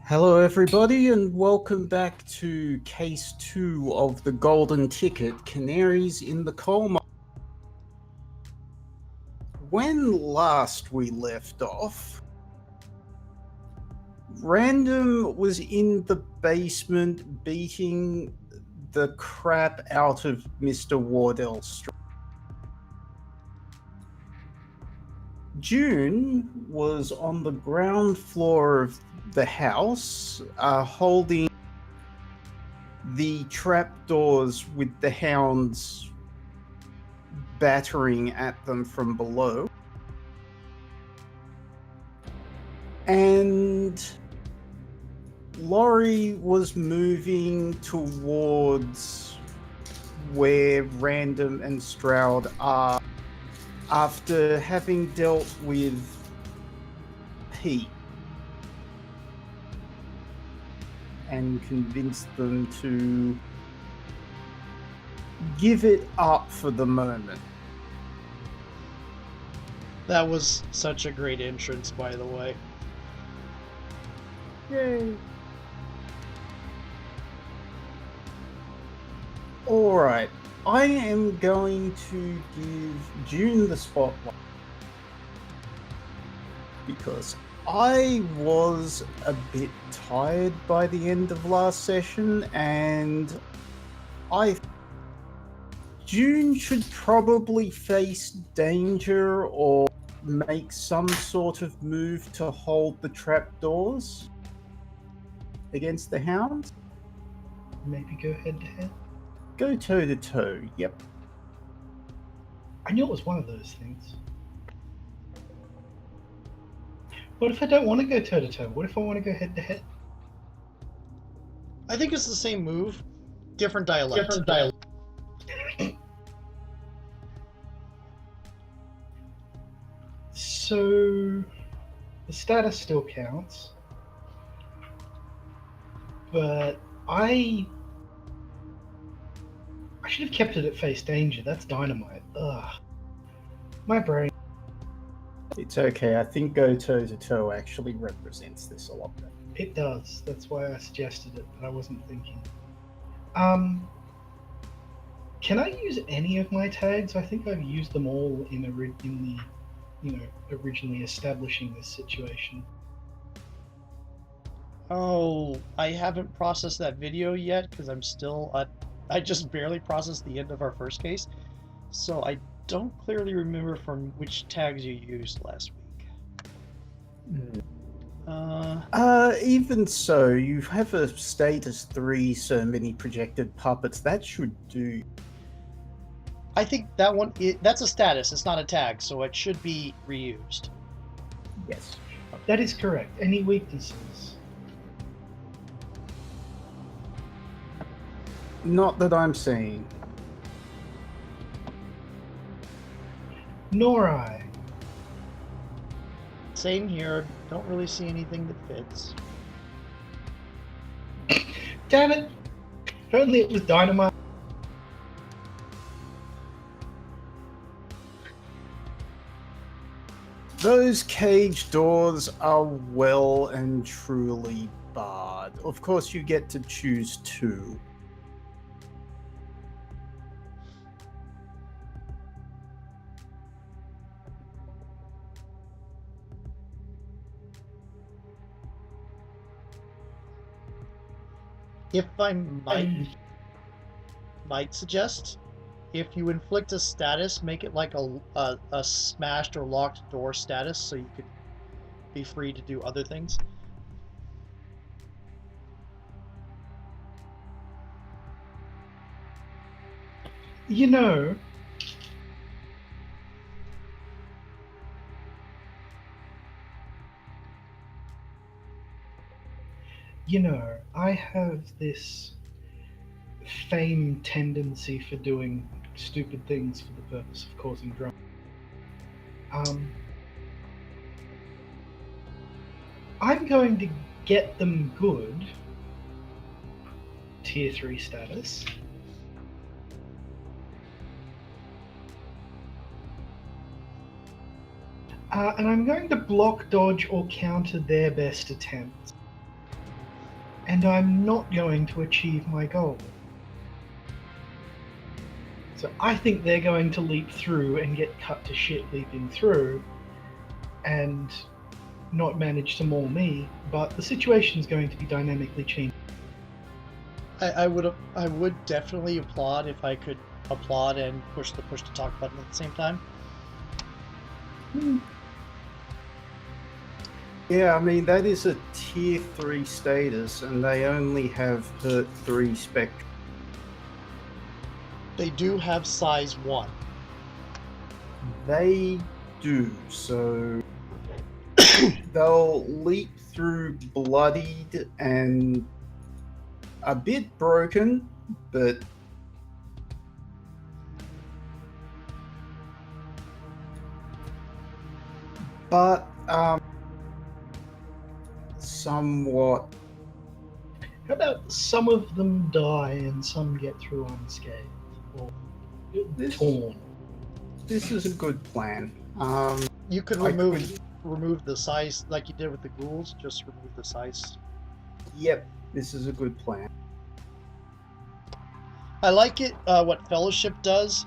Hello, everybody, and welcome back to Case 2 of the Golden Ticket, Canaries in the Coal Mine. When last we left off, Random was in the basement beating the crap out of Mr. Wardell Street. June was on the ground floor of the house, holding the trapdoors with the hounds battering at them from below. And Laurie was moving towards where Random and Stroud are after having dealt with Pete and convinced them to give it up for the moment. That was such a great entrance, by the way. Yay. Alright, I am going to give June the spotlight because I was a bit tired by the end of last session, and June should probably face danger or make some sort of move to hold the trapdoors against the hounds. Maybe go head to head. Go toe to toe, yep. I knew it was one of those things. What if I don't want to go toe to toe? What if I want to go head to head? I think it's the same move, different dialect. So the status still counts, but I should have kept it at face danger. That's dynamite. Ugh. My brain. It's okay, I think go toe to toe actually represents this a lot better. It does. That's why I suggested it, but I wasn't thinking. Can I use any of my tags? I think I've used them all in the, originally establishing this situation. Oh, I haven't processed that video yet because I'm still I just barely processed the end of our first case, so I don't clearly remember from which tags you used last week. Even so, you have a status 3, so many projected puppets. That should do. I think that one, that's a status, it's not a tag, so it should be reused. Yes. That is correct. Any weaknesses? Not that I'm seeing. Nor I. Same here, don't really see anything that fits. Damn it! If only it was dynamite. Those cage doors are well and truly barred. Of course, you get to choose 2. If I might suggest, if you inflict a status, make it like a smashed or locked door status, so you could be free to do other things. You know, I have this famed tendency for doing stupid things for the purpose of causing drama. I'm going to get them good tier 3 status. And I'm going to block, dodge, or counter their best attempts. and I'm not going to achieve my goal. So I think they're going to leap through and get cut to shit leaping through and not manage to maul me, but the situation's going to be dynamically changed. I would definitely applaud if I could applaud and push the push to talk button at the same time. Yeah, I mean, that is a tier 3 status, and they only have hurt 3 spectrum. They do have size 1. They do, so they'll leap through bloodied and a bit broken, but somewhat. How about some of them die and some get through unscathed or torn? This is a good plan. You could I remove the size like you did with the ghouls. Just remove the size. Yep, this is a good plan. I like it. What Fellowship does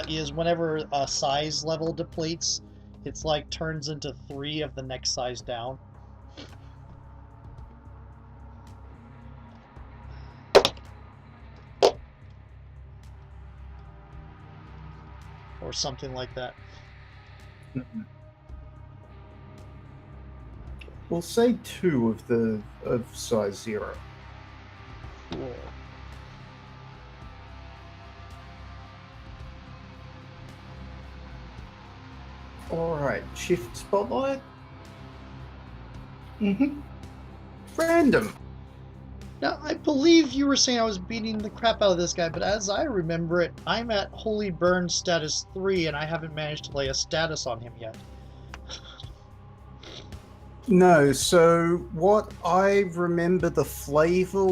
is whenever a size level depletes, it's like turns into 3 of the next size down. Or something like that. We'll say 2 of size 0. Cool. Alright, shift spotlight. Mm-hmm. Random. Now, I believe you were saying I was beating the crap out of this guy, but as I remember it, I'm at Holy Burn status 3, and I haven't managed to lay a status on him yet. No, so what I remember the flavor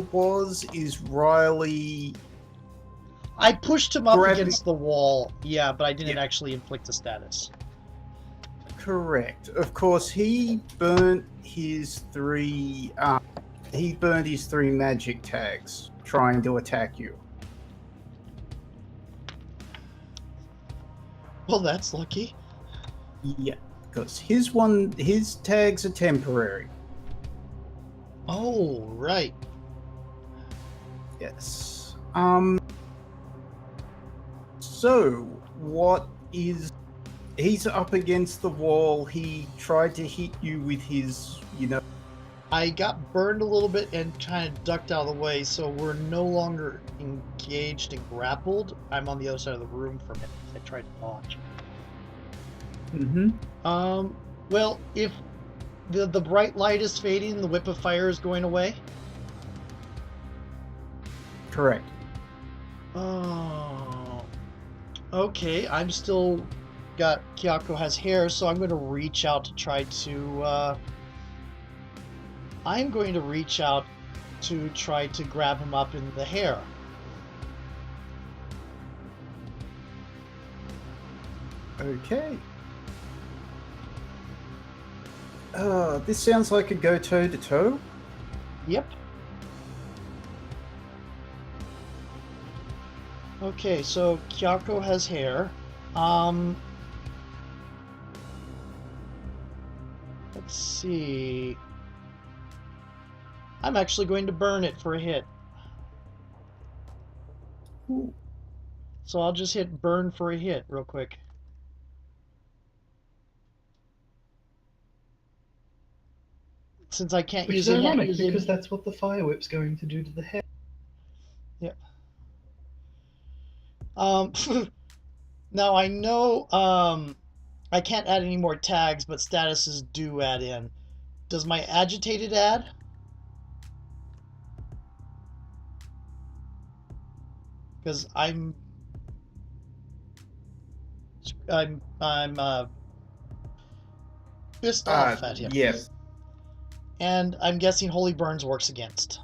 is Riley. I pushed him up Grabbing- against the wall, yeah, but I didn't Yeah. actually inflict a status. Correct. Of course, he burnt his 3. He burned his 3 magic tags trying to attack you. Well, that's lucky. Yeah, because his tags are temporary. Oh, right. Yes. So what is? He's up against the wall. He tried to hit you with his, I got burned a little bit and kind of ducked out of the way, so we're no longer engaged and grappled. I'm on the other side of the room from it. I tried to dodge. Mm-hmm. Well, if the bright light is fading, the whip of fire is going away. Correct. Oh. Okay, I'm still got Kyako has hair, so I'm going to reach out to try to I'm going to reach out to try to grab him up in the hair. Okay. This sounds like a go toe to toe. Yep. Okay, so Kyako has hair. Let's see. I'm actually going to burn it for a hit. Ooh. So I'll just hit burn for a hit real quick. Since I can't Which use is it ironic, yet. because that's what the fire whip's going to do to the head. Now I know I can't add any more tags, but statuses do add in. Does my agitated add? Because I'm pissed off at him. Yes. And I'm guessing Holy Burns works against.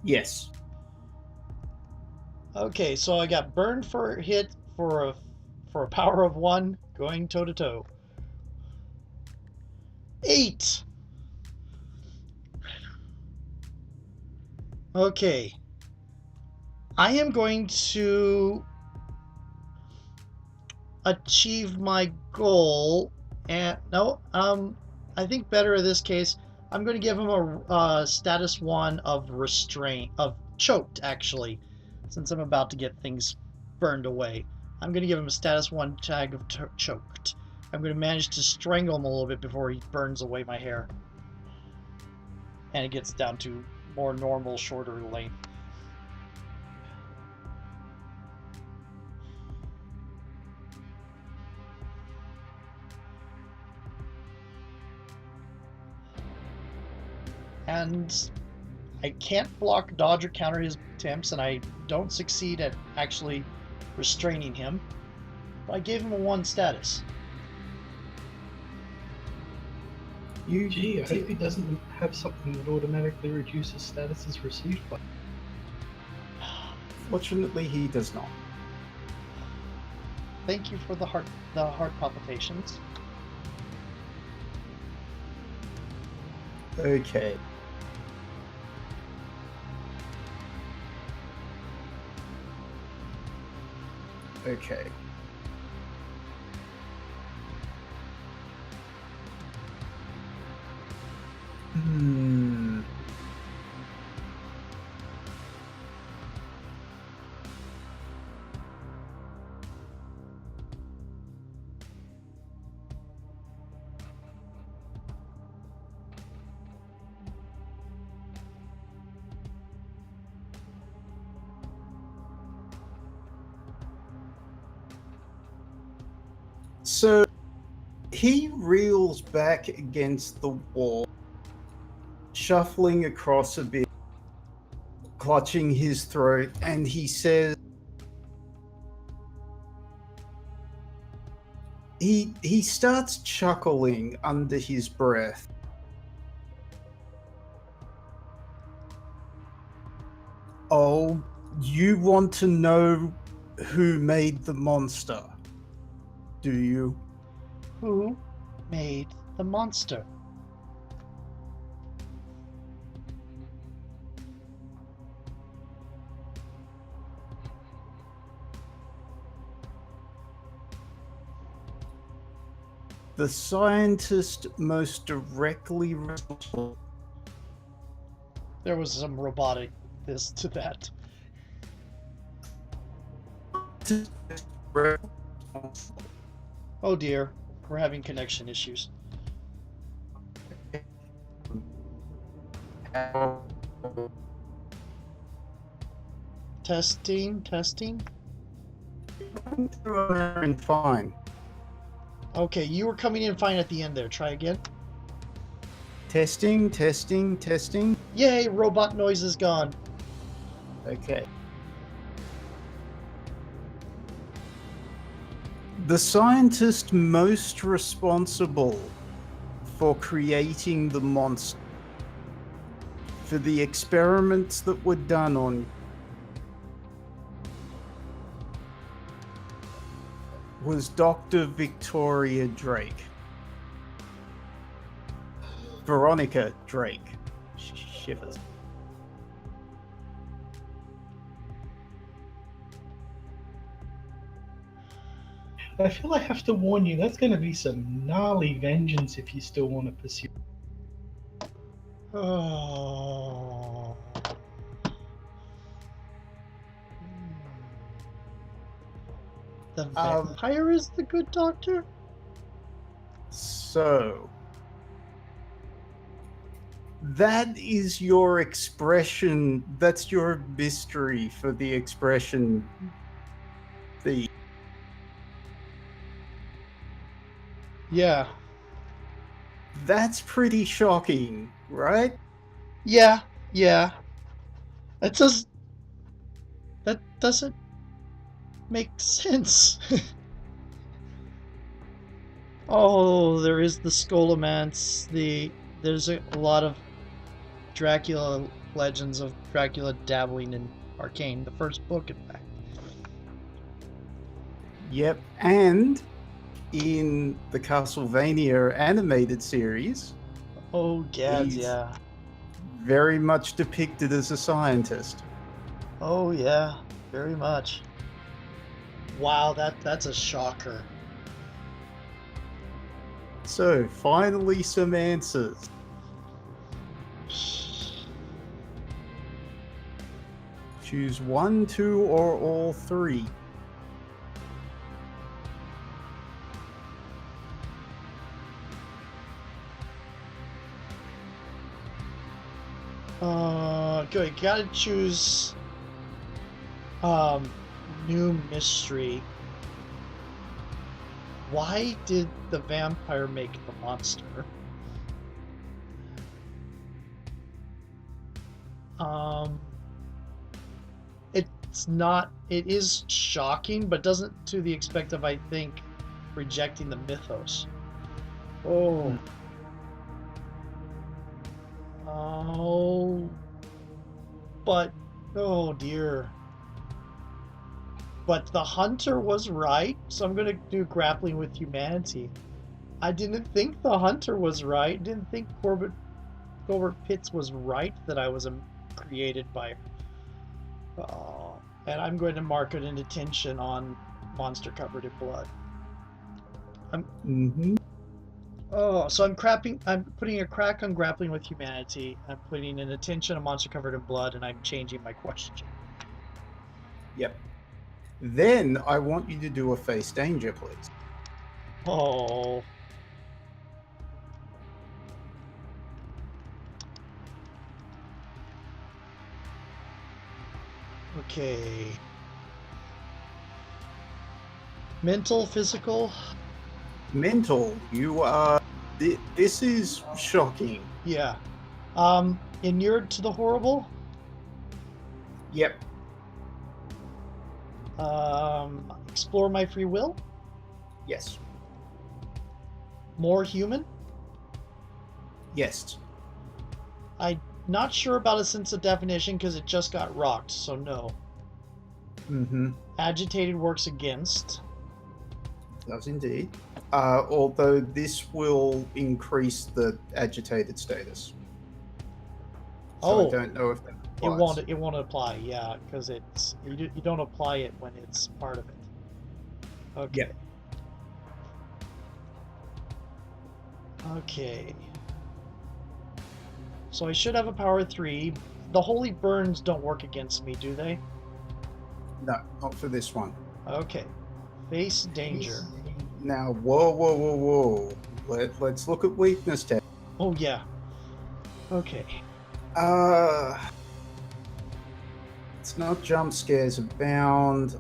Yes. Okay, so I got burned for a hit for a power of 1, going toe to toe. 8. Okay. I am going to achieve my goal, and no, I think better in this case, I'm going to give him a status 1 of restraint, of choked, actually, since I'm about to get things burned away. I'm going to give him a status 1 tag of choked. I'm going to manage to strangle him a little bit before he burns away my hair. And it gets down to more normal, shorter length. And I can't block, dodge, or counter his attempts, and I don't succeed at actually restraining him. But I gave him a 1 status. Gee, I hope he doesn't have something that automatically reduces statuses received by. Fortunately, he does not. Thank you for the heart palpitations. Okay. Okay. Hmm. So he reels back against the wall, shuffling across a bit, clutching his throat, and he says, he starts chuckling under his breath. Oh, you want to know who made the monster, do you? Who made the monster? The scientist most directly responsible. There was some robotic this to that. Oh dear, we're having connection issues. Testing, testing. Fine. Okay, you were coming in fine at the end there. Try again. Testing, testing, testing. Yay, robot noise is gone. Okay. The scientist most responsible for creating the monster, for the experiments that were done on, was Dr. Victoria Drake. Veronica Drake. Shivers. I feel I have to warn you, that's going to be some gnarly vengeance if you still want to pursue. Oh. The vampire is the good doctor? So, that is your expression, that's your mystery for the expression. Yeah. That's pretty shocking, right? Yeah. That doesn't make sense. Oh, there is the Scholomance. There's a lot of Dracula legends of Dracula dabbling in Arcane, the first book, in fact. Yep, and in the Castlevania animated series, Oh, gads, He's- yeah. very much depicted as a scientist. Oh yeah, very much. Wow, that's a shocker. So, finally, some answers. Choose 1, 2, or all 3. Good. Gotta choose new mystery. Why did the vampire make the monster? It's not, it is shocking, but doesn't to the extent of, I think, rejecting the mythos. Oh. Oh. But, oh dear. But the hunter was right, so I'm gonna do grappling with humanity. I didn't think the hunter was right. Didn't think Gilbert Pitts was right that I was created by. And I'm going to mark it in detention on monster covered in blood. Oh, so I'm putting a crack on grappling with humanity. I'm putting an attention on monster covered in blood, and I'm changing my question. Yep. Then I want you to do a face danger, please. Oh. Okay. Mental, physical? Mental, you are... This is shocking. Yeah. Inured to the horrible? Yep. Explore my free will? Yes. More human? Yes. I'm not sure about a sense of definition because it just got rocked, so no. Agitated works against. Does indeed. Although this will increase the agitated status. So I don't know if that applies. It won't apply, yeah, because it's you don't apply it when it's part of it. Okay. Yep. Okay. So I should have a power 3. The holy burns don't work against me, do they? No, not for this one. Okay. Face danger. Now, whoa. Let's look at weakness test. Oh yeah. Okay. It's not jump scares abound.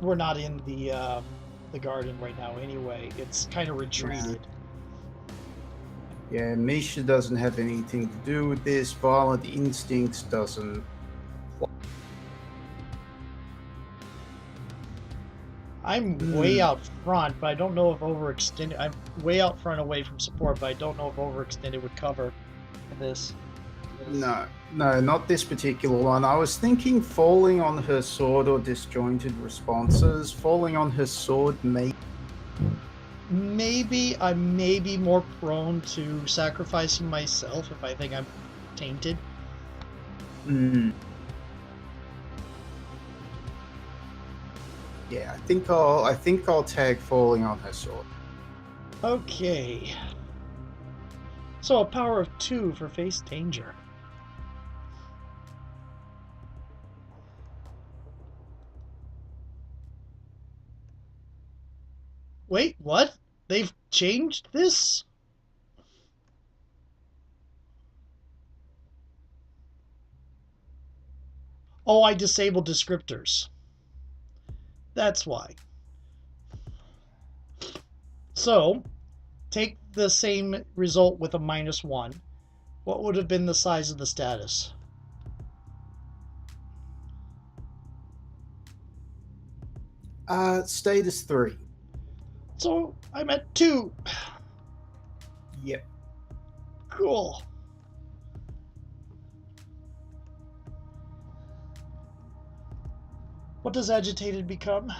We're not in the garden right now anyway. It's kind of retreated. Yeah, Misha doesn't have anything to do with this. Violent instincts doesn't. I'm way out front, but I don't know if overextended. I'm way out front away from support, but I don't know if overextended would cover this. No, not this particular one. I was thinking falling on her sword or disjointed responses. Falling on her sword Maybe I may be more prone to sacrificing myself if I think I'm tainted. Yeah, I think I'll tag falling on her sword. Okay. So a power of 2 for face danger. Wait, what? They've changed this? Oh, I disabled descriptors. That's why. So, take the same result with a -1. What would have been the size of the status? Status 3. So, I'm at 2. Yep. Cool. What does agitated become?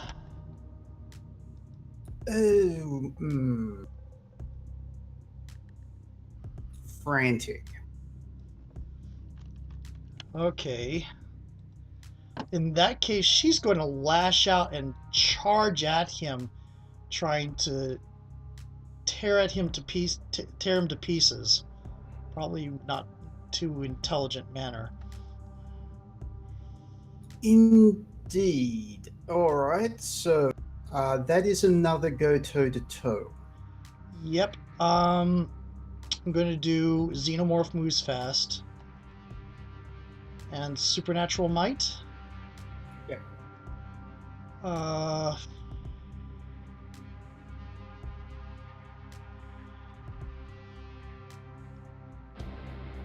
Frantic. Okay. In that case, she's going to lash out and charge at him, trying to tear him to pieces. Probably not too intelligent manner. Indeed. All right. So that is another go toe to toe. Yep. I'm going to do Xenomorph moves fast and Supernatural Might. Yep.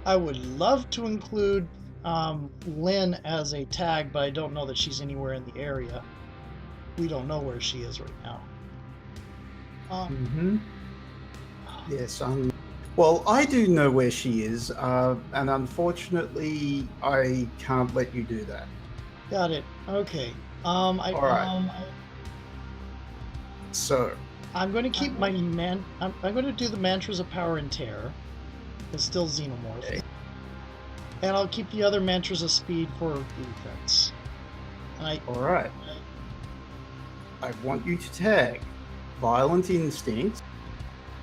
I would love to include Lynn as a tag, but I don't know that she's anywhere in the area. We don't know where she is right now. Yes, well, I do know where she is, and unfortunately, I can't let you do that. Got it. Okay. All right. So I'm going to keep my I'm going to do the Mantras of Power and Terror. It's still Xenomorph. Okay. And I'll keep the other Mantras of Speed for defense. All right. I want you to tag Violent Instincts,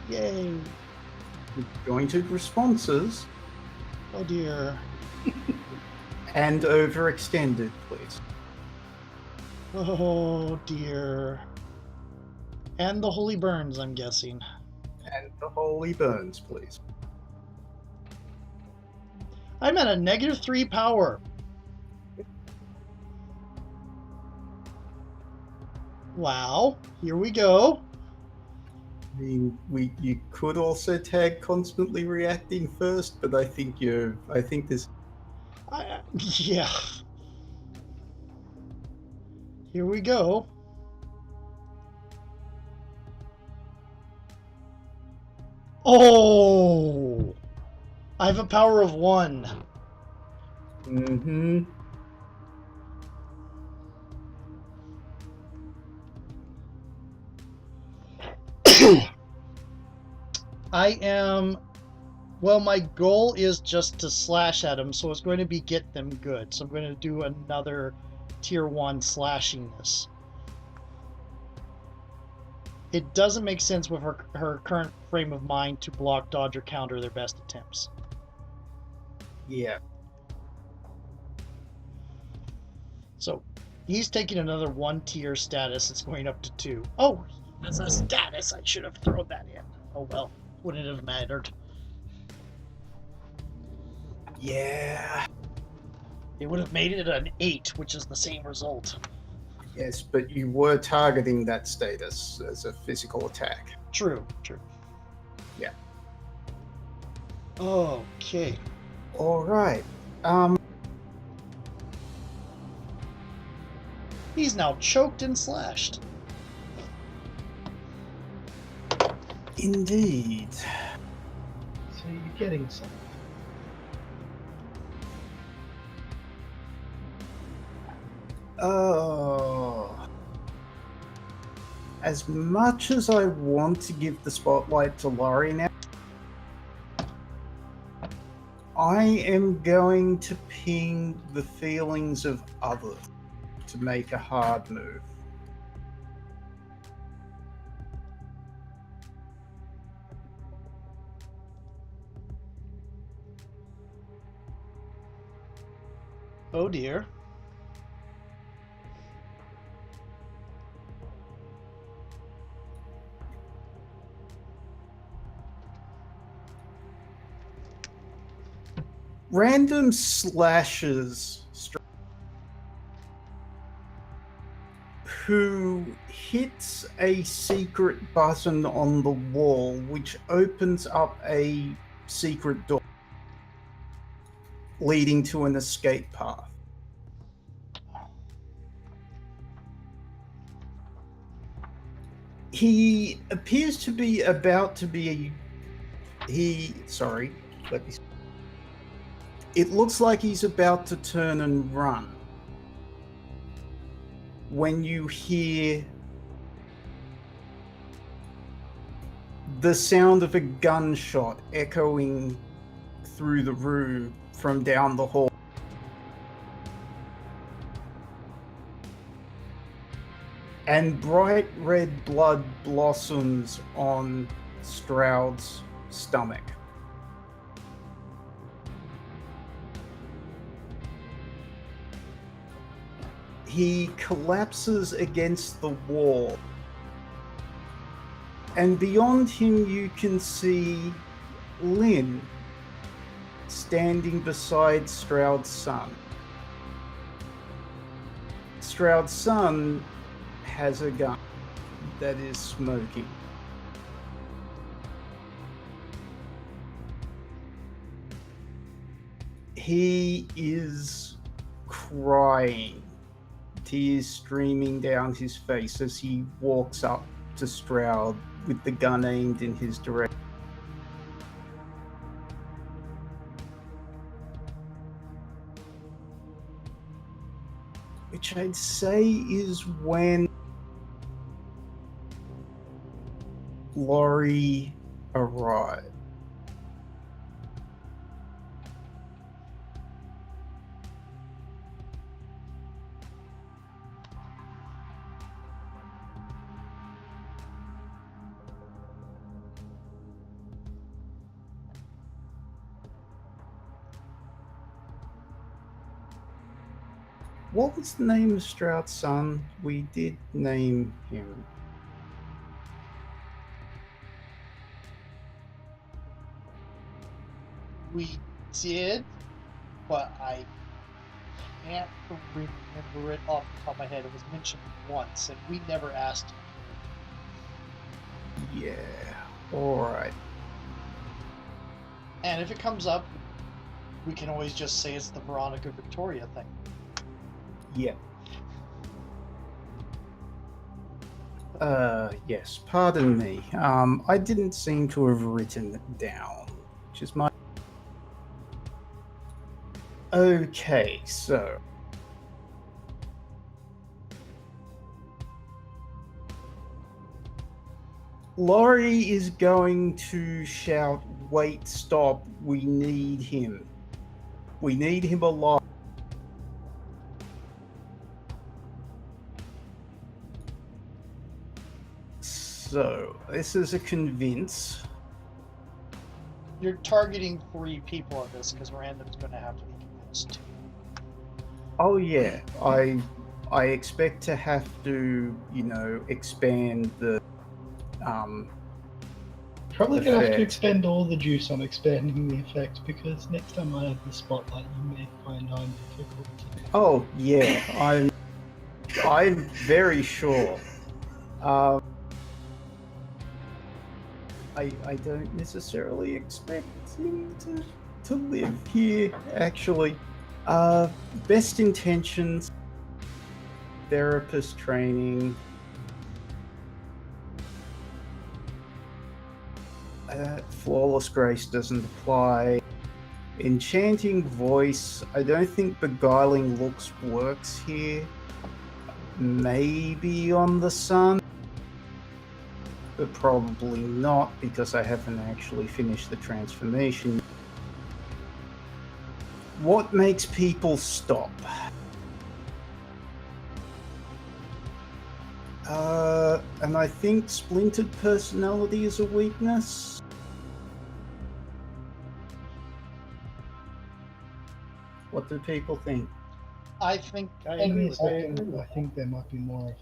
Yay. Jointed Responses, Oh dear. and Overextended, please. Oh dear. And the Holy Burns, I'm guessing. And the Holy Burns, please. I'm at a -3 power. Wow. Here we go. I mean, you could also tag Constantly Reacting first, but I think this. Yeah. Here we go. Oh! I have a power of 1. Mm-hmm. Well, my goal is just to slash at them, so it's going to be get them good. So I'm going to do another tier 1 slashing this. It doesn't make sense with her current frame of mind to block, dodge, or counter their best attempts. Yeah. So he's taking another 1 tier status. It's going up to 2. Oh, that's a status. I should have thrown that in. Oh well, wouldn't have mattered. Yeah. It would have made it an 8, which is the same result. Yes, but you were targeting that status as a physical attack. True. Yeah. Okay. All right. He's now choked and slashed. Indeed. So you're getting something. Oh. As much as I want to give the spotlight to Laurie now, I am going to ping the feelings of others to make a hard move. Oh dear. Random slashes who hits a secret button on the wall which opens up a secret door leading to an escape path. He appears to be about to be it looks like he's about to turn and run when you hear the sound of a gunshot echoing through the room from down the hall. and bright red blood blossoms on Stroud's stomach. He collapses against the wall, and beyond him you can see Lynn standing beside Stroud's son. Stroud's son has a gun that is smoking. He is crying, tears streaming down his face as he walks up to Stroud with the gun aimed in his direction. Which I'd say is when Laurie arrived. What was the name of Stroud's son? We did name him. We did, but I can't remember it off the top of my head. It was mentioned once, and we never asked. Yeah, alright. And if it comes up, we can always just say it's the Veronica Victoria thing. Yeah. Yes, pardon me. I didn't seem to have written it down, which is my... Okay, so... Laurie is going to shout, "Wait, stop, we need him. We need him alive." So, this is a convince. You're targeting 3 people of this because random's going to have to be convinced too. Oh yeah, I expect to have to, expand the Probably gonna have to effect. expend all the juice on expanding the effect, because next time I have the spotlight, you may find I'm difficult to do. Oh yeah, I'm very sure. I don't necessarily expect him to live here, actually. Best intentions, therapist training. Flawless grace doesn't apply. Enchanting voice, I don't think beguiling looks works here. Maybe on the sun, but probably not because I haven't actually finished the transformation. What makes people stop? And I think splintered personality is a weakness. What do people think? I think I Give agree me a with that. second. I think there might be more of...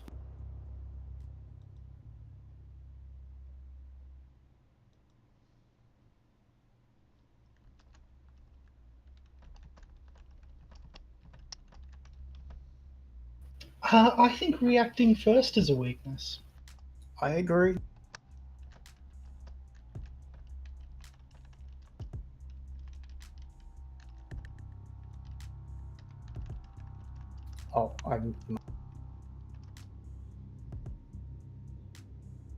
I think reacting first is a weakness. I agree. Oh, I'm...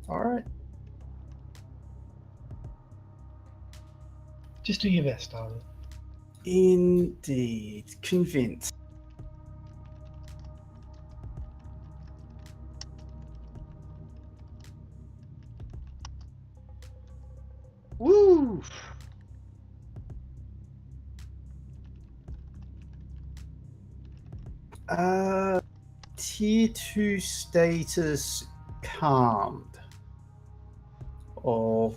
Alright. Just do your best, darling. Indeed. Convinced. Woo! tier 2 status calmed. Or,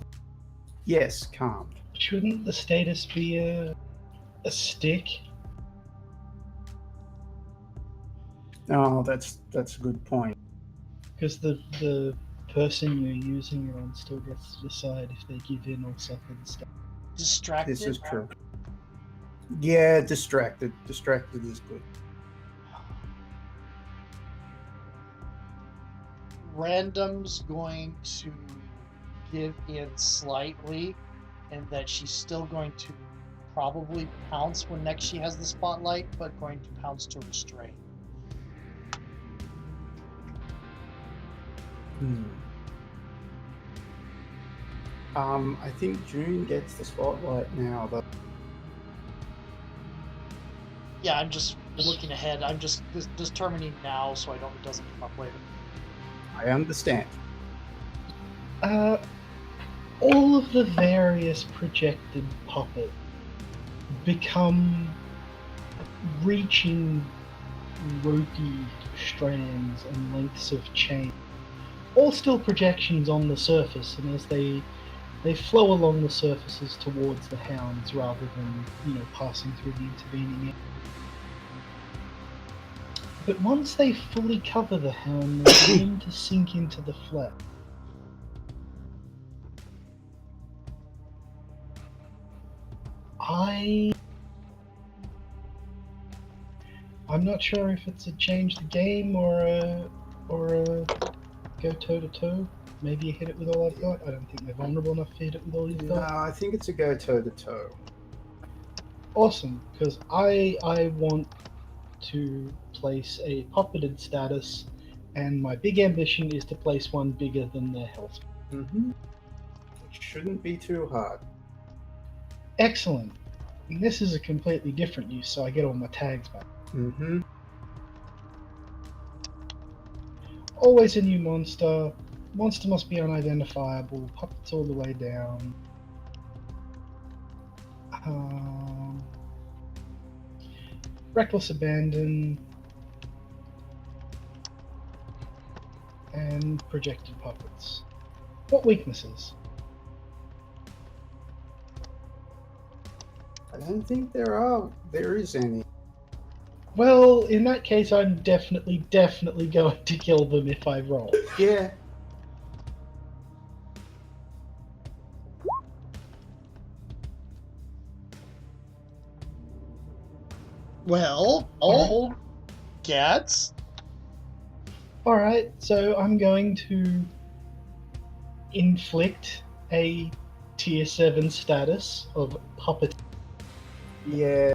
yes, calmed. Shouldn't the status be a stick? Oh, that's a good point. Because the person you're using it on still gets to decide if they give in or suffer the state. Distracted. This is true. Yeah, distracted. Distracted is good. Random's going to give in slightly, and that she's still going to probably pounce when next she has the spotlight, but going to pounce to restrain. I think June gets the spotlight now, though. Yeah, I'm just looking ahead. I'm just determining now so it doesn't come up later. I understand. All of the various projected puppets become reaching ropey strands and lengths of chain. All still projections on the surface, and as they flow along the surfaces towards the hounds rather than, passing through the intervening area. But once they fully cover the hound, they begin to sink into the flesh. I'm not sure if it's a change the game or a go toe to toe. Maybe you hit it with all I've got. I don't think they're vulnerable enough to hit it with all you've No, got. I think it's a go toe to toe. Awesome, because I want to place a puppeted status, and my big ambition is to place one bigger than their health. Which shouldn't be too hard. Excellent. And this is a completely different use, so I get all my tags back. Always a new monster. Monster must be unidentifiable. Puppets all the way down. Reckless abandon. And projected puppets. What weaknesses? I don't think there is any. Well, in that case, I'm definitely going to kill them if I roll. Yeah. Well, old cats. Alright, so I'm going to inflict a tier 7 status of puppet. Yeah.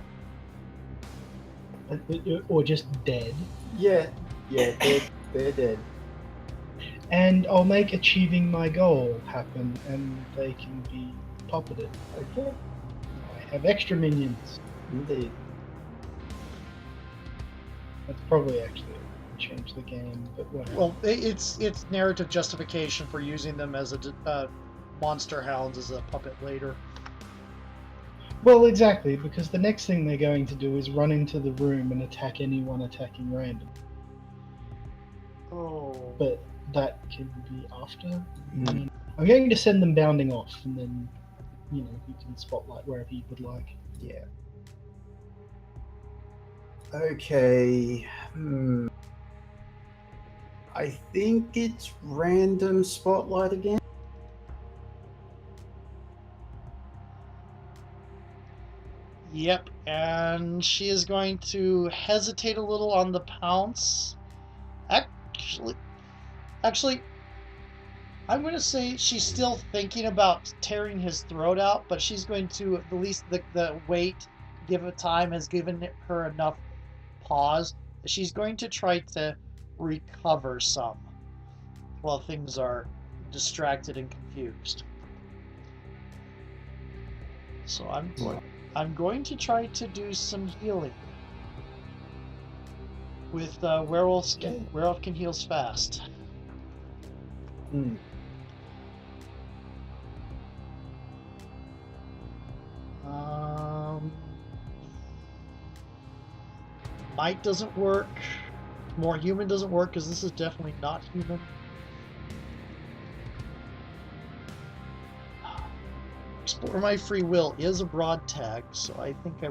Or just dead. Yeah. They're dead. And I'll make achieving my goal happen, and they can be puppeted. Okay. I have extra minions. Indeed. That's probably actually change the game, but whatever. Well, it's narrative justification for using them as a monster hounds as a puppet later. Well, exactly, because the next thing they're going to do is run into the room and attack anyone attacking random. Oh. But that can be after. I'm going to send them bounding off, and then, you can spotlight wherever you would like. Yeah. Okay. I think it's random spotlight again. Yep, and she is going to hesitate a little on the pounce. Actually, I'm going to say she's still thinking about tearing his throat out, but she's going to, at least the weight, give it time, has given her enough pause. She's going to try to recover some while things are distracted and confused. So I'm going to try to do some healing with Werewolf can heals fast. Might doesn't work. more human doesn't work, because this is definitely not human. Explore my free will is a broad tag, so I think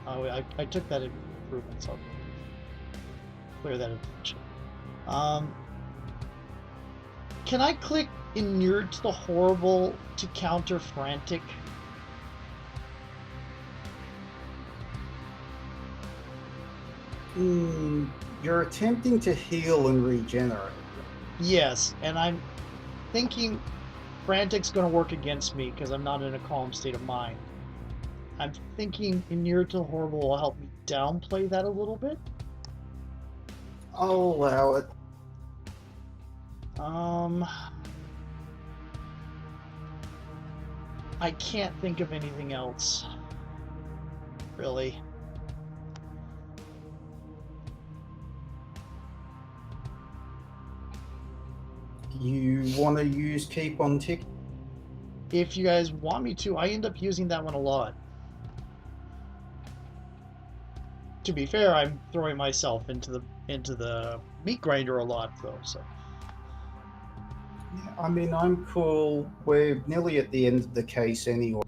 I took that into improvement, so I'll clear that attention. Can I click Inure to the Horrible to counter Frantic? You're attempting to heal and regenerate. Yes, and I'm thinking Frantic's going to work against me because I'm not in a calm state of mind. I'm thinking Inure to the Horrible will help me downplay that a little bit. I'll allow it. I can't think of anything else, really. You want to use Keep on Tick? If you guys want me to, I end up using that one a lot. To be fair, I'm throwing myself into the meat grinder a lot, though. So. Yeah, I mean, I'm cool. We're nearly at the end of the case anyway.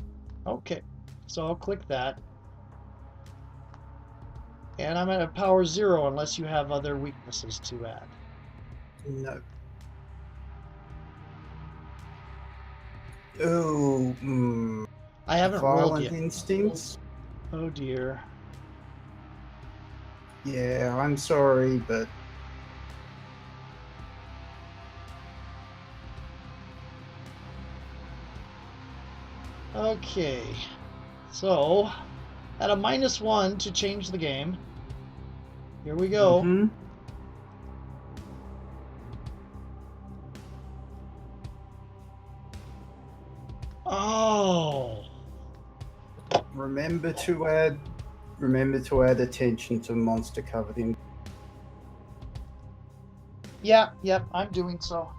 Okay, so I'll click that. And I'm at a power 0 unless you have other weaknesses to add. No. Oh, I haven't rolled Violent yet. Instincts? Oh dear. Yeah, I'm sorry, but... Okay, so at a -1 to change the game. Here we go. Mhm. Oh. Remember to add attention to monster covered in. Yep, I'm doing so.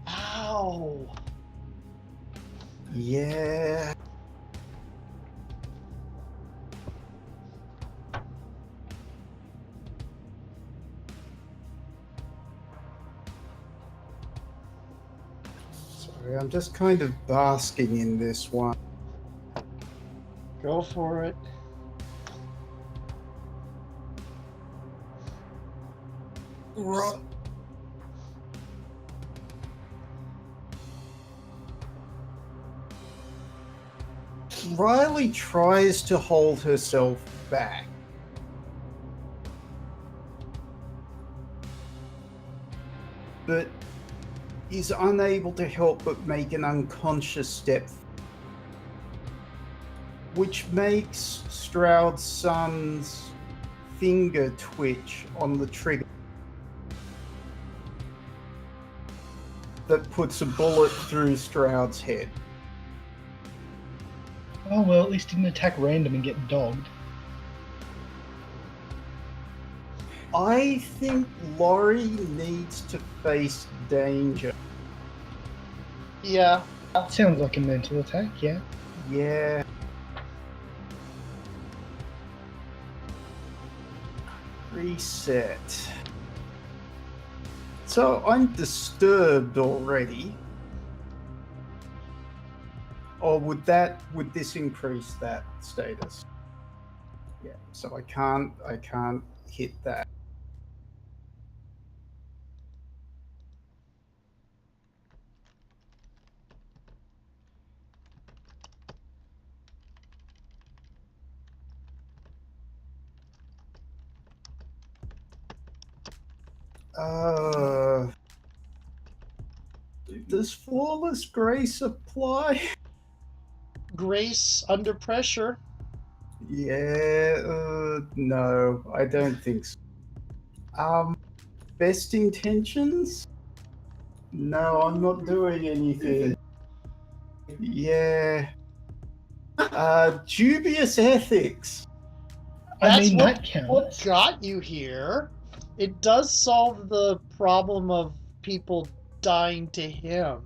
Ow. Yeah. Sorry, I'm just kind of basking in this one. Go for it. Right. Riley tries to hold herself back. But is unable to help but make an unconscious step, which makes Stroud's son's finger twitch on the trigger. That puts a bullet through Stroud's head. Oh well, at least he didn't attack random and get dogged. I think Laurie needs to face danger. Yeah. Sounds like a mental attack, yeah. Yeah. Reset. So I'm disturbed already. Or would this increase that status? Yeah, so I can't hit that. Does Flawless Grace apply? Grace under pressure. Yeah, no, I don't think so. Best intentions? No, I'm not doing anything. Yeah. Dubious ethics. I mean, what that counts. got you here. It does solve the problem of people dying to him.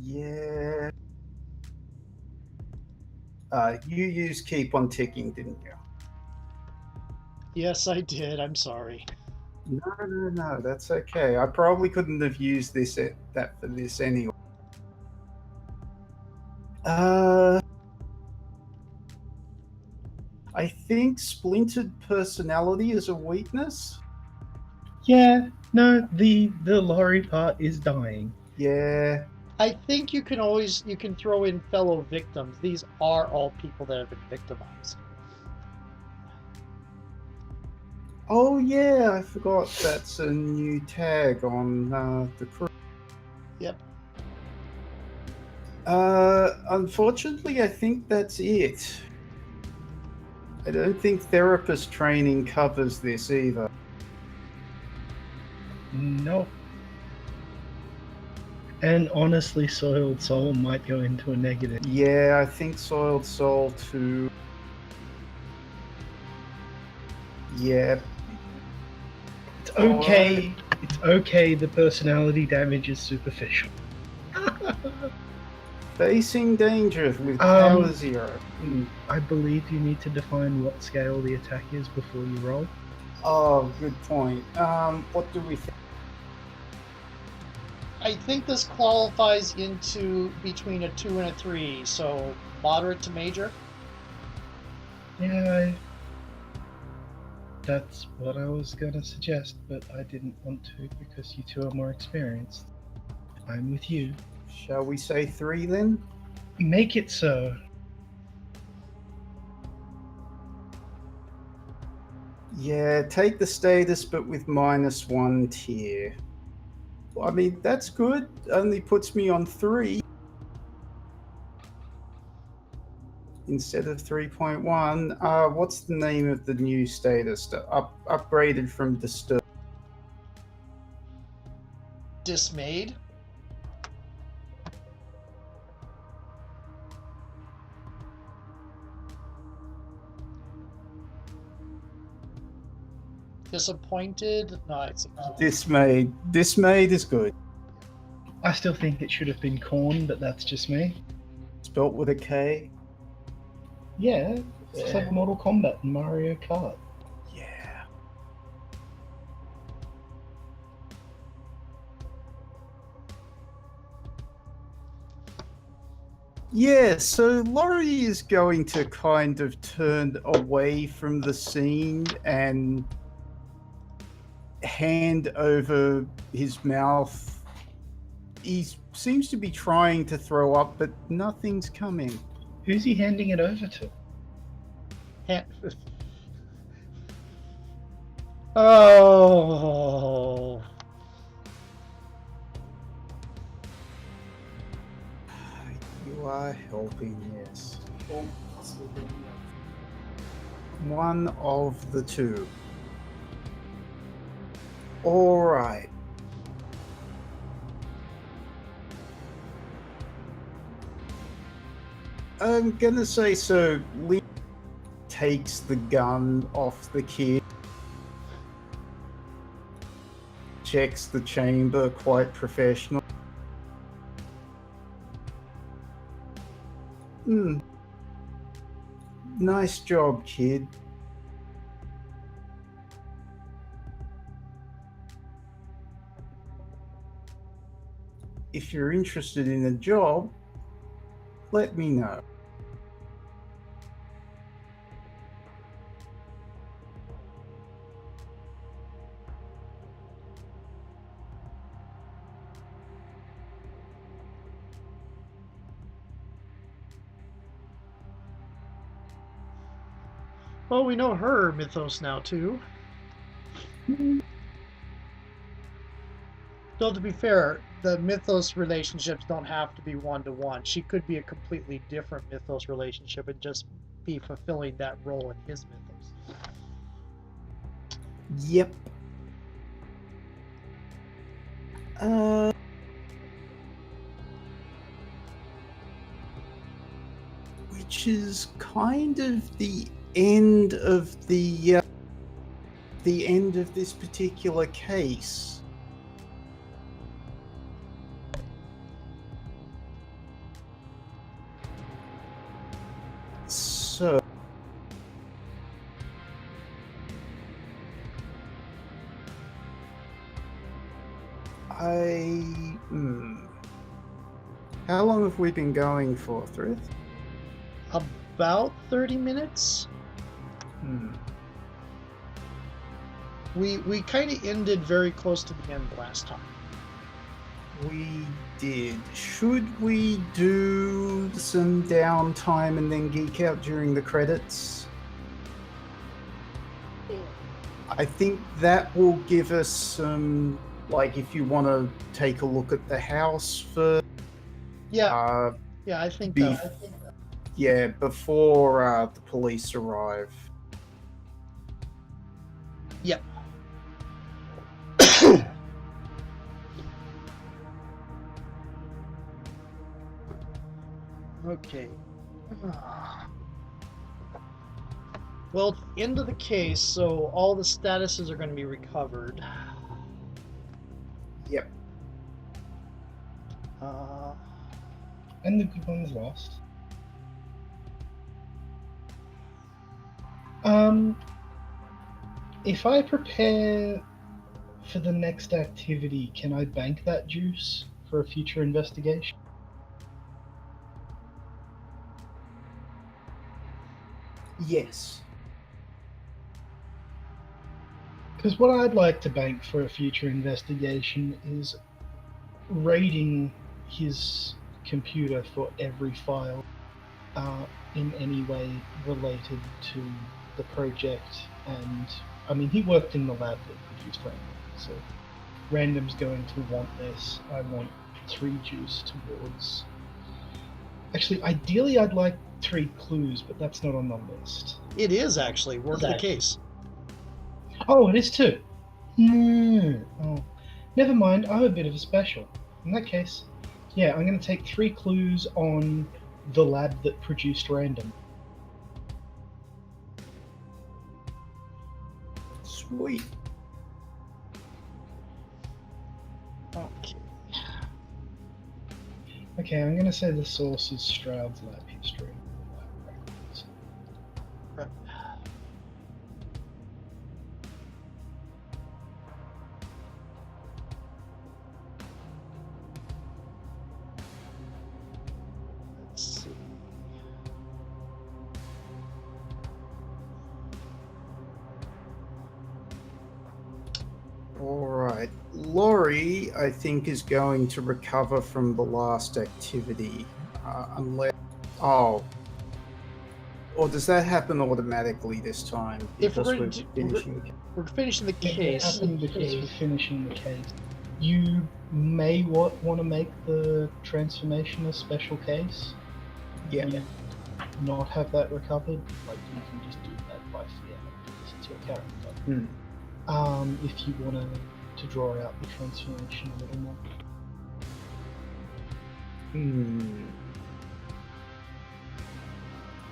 Yeah. You used keep on ticking, didn't you? Yes, I did. I'm sorry. No, that's okay. I probably couldn't have used that for this anyway. I think splintered personality is a weakness. Yeah, no, the Laurie part is dying. Yeah. I think you can throw in fellow victims. These are all people that have been victimized. Oh yeah, I forgot that's a new tag on the crew. Yep. Unfortunately, I think that's it. I don't think therapist training covers this either. No. And honestly, Soiled Soul might go into a negative. Yeah, I think Soiled Soul too. Yeah. It's okay. It's okay. The personality damage is superficial. Facing danger with power 0. I believe you need to define what scale the attack is before you roll. Oh, good point. What do we think? I think this qualifies into between a 2 and a 3, so moderate to major. Yeah, that's what I was gonna suggest, but I didn't want to because you two are more experienced. I'm with you. Shall we say 3 then? Make it so. Yeah, take the status but with -1 tier. I mean, that's good. Only puts me on 3 instead of 3.1. What's the name of the new status? Upgraded from Disturb. Dismayed. Disappointed. No, it's Dismayed. Dismayed is good. I still think it should have been Corn, but that's just me. Spelt with a K. Yeah, it's like Mortal Kombat and Mario Kart. Yeah. Yeah, so Laurie is going to kind of turn away from the scene and hand over his mouth. He seems to be trying to throw up, but nothing's coming. Who's he handing it over to? Oh. You are helping, yes. One of the two. All right. I'm gonna say so. Lee takes the gun off the kid, checks the chamber, quite professional. Nice job, kid. If you're interested in a job, let me know. Well, we know her mythos now too. Though to be fair, the mythos relationships don't have to be one-to-one. She could be a completely different mythos relationship and just be fulfilling that role in his mythos. Yep. Which is kind of the end of the end of this particular case. So, how long have we been going for, Thrith? About 30 minutes. Hmm. We kind of ended very close to the end last time. We did. Should we do some downtime and then geek out during the credits? I think that will give us some, like, if you want to take a look at the house first. Yeah, yeah, I think be- that. Yeah, before the police arrive. Yeah. Okay. Well, it's the end of the case, so all the statuses are going to be recovered. Yep. And the good one's lost. If I prepare for the next activity, can I bank that juice for a future investigation? Yes. Because what I'd like to bank for a future investigation is raiding his computer for every file in any way related to the project. And I mean, he worked in the lab that produced Random, so Random's going to want this. I want 3 juice towards. Actually, ideally, I'd like 3 clues, but that's not on the list. It is actually work the case. Oh, it is too. Oh, never mind. I'm a bit of a special. In that case, yeah, I'm going to take 3 clues on the lab that produced Random. Sweet. Okay. Okay, I'm going to say the source is Stroud's lab history. Lab records. Right. Let's see. All right. Laurie, I think, is going to recover from the last activity, unless. Oh. Or does that happen automatically this time? If we're Because going to- We're finishing the It case. happened because we're finishing the case. You may want to make the transformation a special case. Yeah. And not have that recovered. Like, you can just do that by fear because it's your character. If you want to draw out the transformation a little more.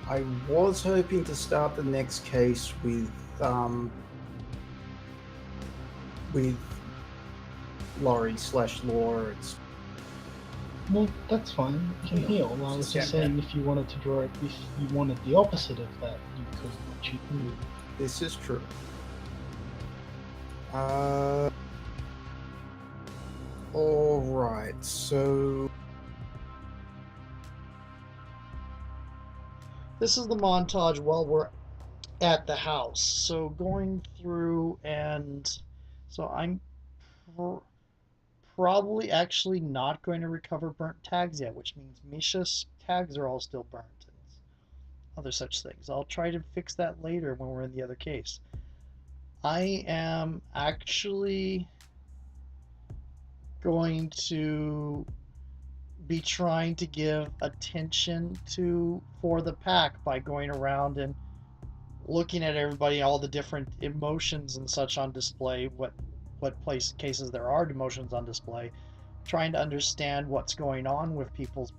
I was hoping to start the next case with Laurie/Laura. It's Well, that's fine. You can heal. I was just saying if you wanted to draw it, if you wanted the opposite of that, you could cheat. This is true. All right. So This is the montage while we're at the house. So going through and so I'm probably actually not going to recover burnt tags yet, which means Misha's tags are all still burnt and other such things. I'll try to fix that later when we're in the other case. I am actually going to be trying to give attention for the pack by going around and looking at everybody, all the different emotions and such on display, what cases there are emotions on display, trying to understand what's going on with people's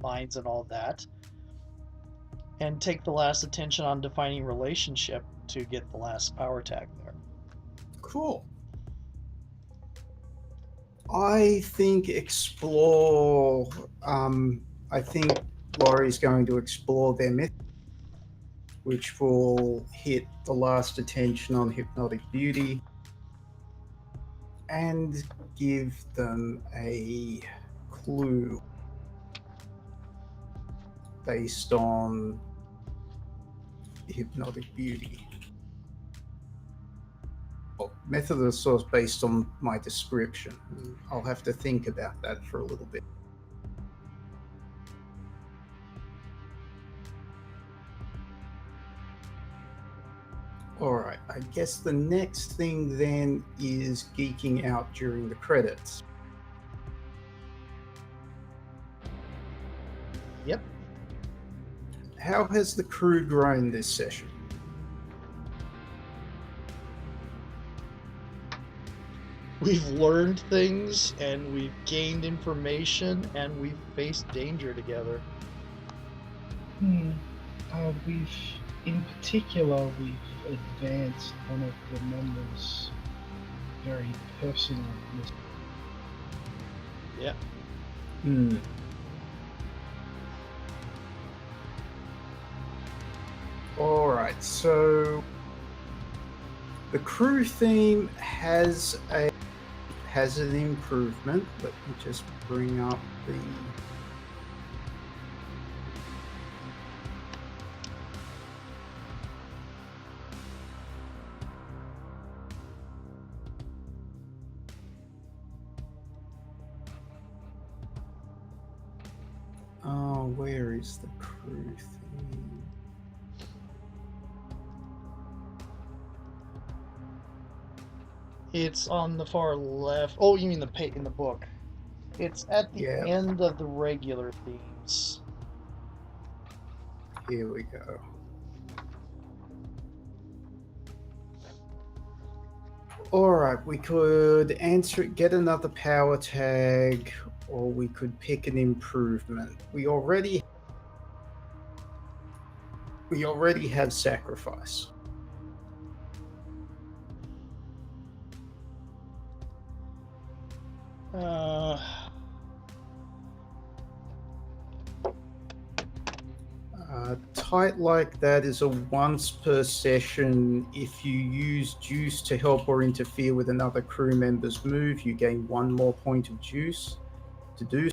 minds and all that, and take the last attention on defining relationship to get the last power tag there. cool. I think explore. I think Laurie's going to explore their myth. which will hit the last attention on Hypnotic Beauty and give them a clue based on Hypnotic Beauty. Well, method of the source based on my description. I'll have to think about that for a little bit. Alright, I guess the next thing then is geeking out during the credits. Yep. How has the crew grown this session? We've learned things, and we've gained information, and we've faced danger together. In particular, we've advanced one of the members' very personal mystery. Yeah. Alright, so the crew theme has an improvement. Let me just bring up the where is the crew theme? It's on the far left. Oh, you mean in the book? It's at the Yeah. end of the regular themes. Here we go. Alright, we could get another power tag, or we could pick an improvement. We already have sacrifice. Tight like that is a once per session. If you use juice to help or interfere with another crew member's move, you gain 1 more point of juice to do.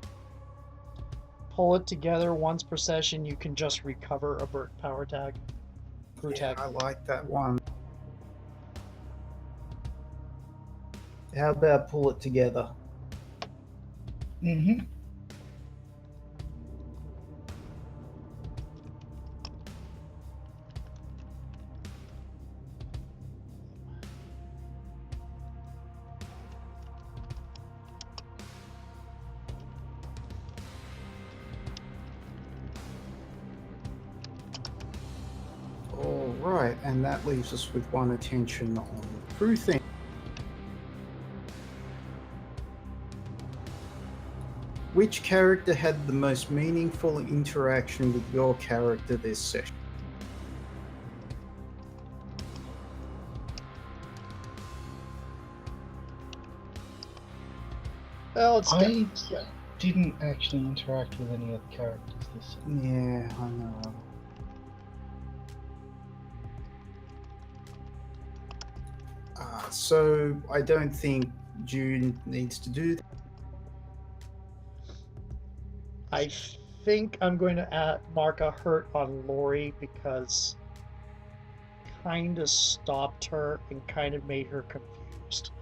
Pull it together once per session. You can just recover a burnt power tag. Crew tag. I like that one. How about pull it together? Mm-hmm. Alright, and that leaves us with 1 attention on the crew thing. Which character had the most meaningful interaction with your character this session? Well, it's I didn't actually interact with any other characters this session. Yeah, I know. So I don't think June needs to do that. I think I'm going to mark a hurt on Lori because kind of stopped her and kind of made her confused.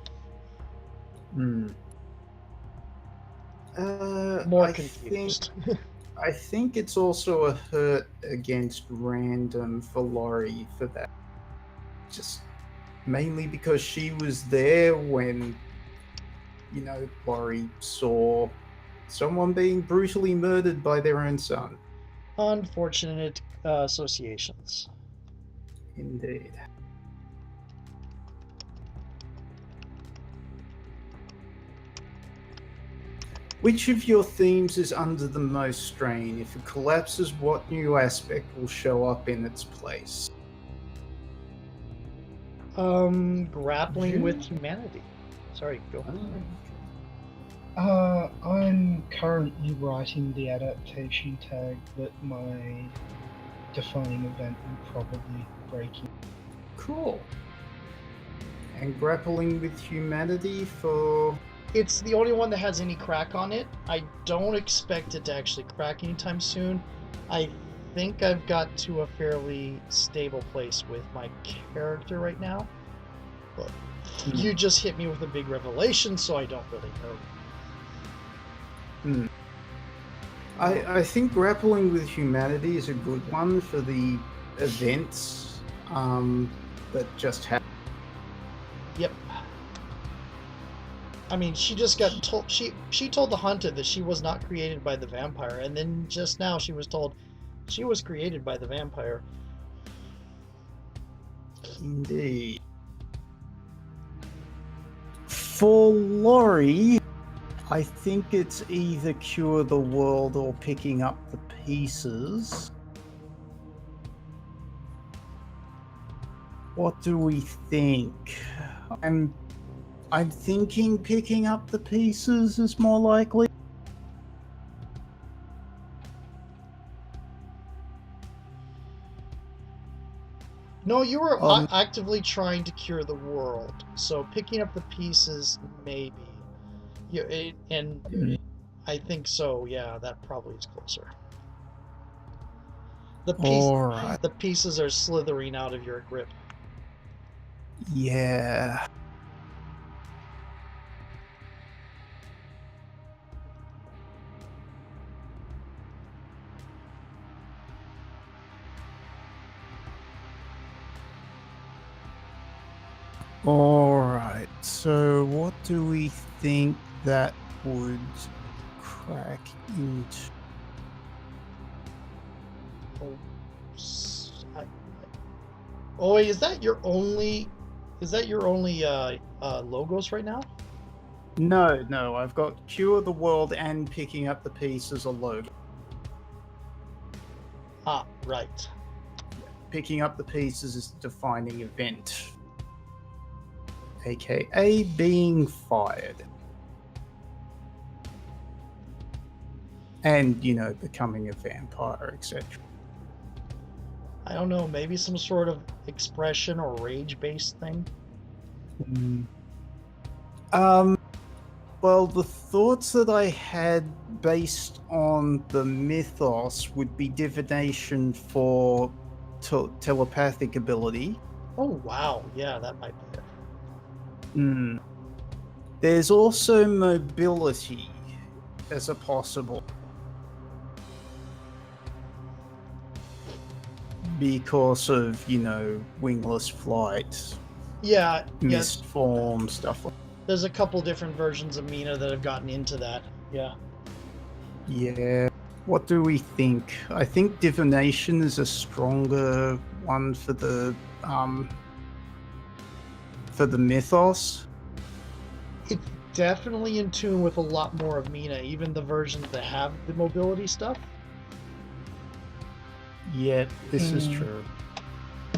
More confused. I think it's also a hurt against random for Laurie for that. Just mainly because she was there when, Laurie saw someone being brutally murdered by their own son. Unfortunate associations. Indeed. Which of your themes is under the most strain? If it collapses, what new aspect will show up in its place? Grappling with humanity. Sorry, go. I'm currently writing the adaptation tag that my defining event will probably break you. Cool. And grappling with humanity for... It's the only one that has any crack on it. I don't expect it to actually crack anytime soon. I think I've got to a fairly stable place with my character right now. But you just hit me with a big revelation, so I don't really know. I think grappling with humanity is a good one for the events that just happen. Yep. I mean, she just got told. She told the hunted that she was not created by the vampire, and then just now she was told she was created by the vampire. Indeed. For Laurie, I think it's either cure the world or picking up the pieces. What do we think? I'm thinking picking up the pieces is more likely. No, you were actively trying to cure the world, so picking up the pieces, maybe. I think so. Yeah, that probably is closer. Alright. The pieces are slithering out of your grip. Yeah. Alright, so what do we think that would crack into? Oh, wait, is that your only logos right now? No, I've got Cure the World and Picking Up the Pieces a logo. Ah, right. Picking Up the Pieces is the defining event, aka being fired. And, becoming a vampire, etc. I don't know, maybe some sort of expression or rage-based thing? Well, the thoughts that I had based on the mythos would be divination for telepathic ability. Oh, wow. Yeah, that might be it. There's also mobility as a possible. Because of, wingless flight, Yeah, mist form, stuff like that. There's a couple different versions of Mina that have gotten into that. Yeah. Yeah. What do we think? I think divination is a stronger one for the mythos. It's definitely in tune with a lot more of Mina, even the versions that have the mobility stuff. Yeah, this is true.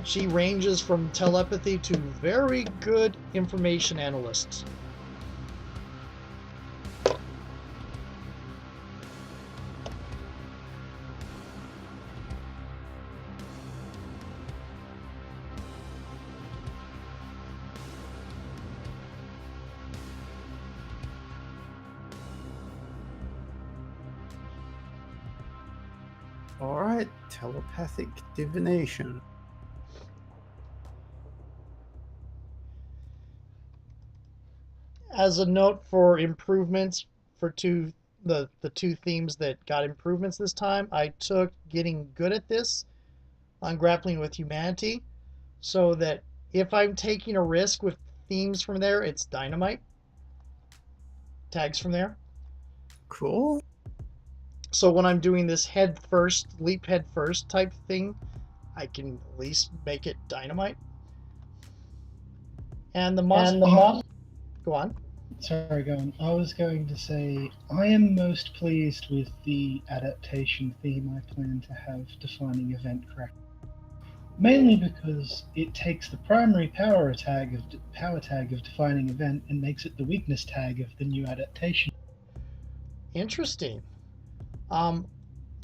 She ranges from telepathy to very good information analyst. Alright, telepathic divination. As a note for improvements for the two themes that got improvements this time, I took getting good at this on grappling with humanity, so that if I'm taking a risk with themes from there, it's dynamite tags from there. Cool. So when I'm doing this leap head first type thing, I can at least make it dynamite. And the monster. Go on. Sorry, go on. I was going to say, I am most pleased with the adaptation theme I plan to have defining event crack. Mainly because it takes the primary power tag of defining event and makes it the weakness tag of the new adaptation. Interesting.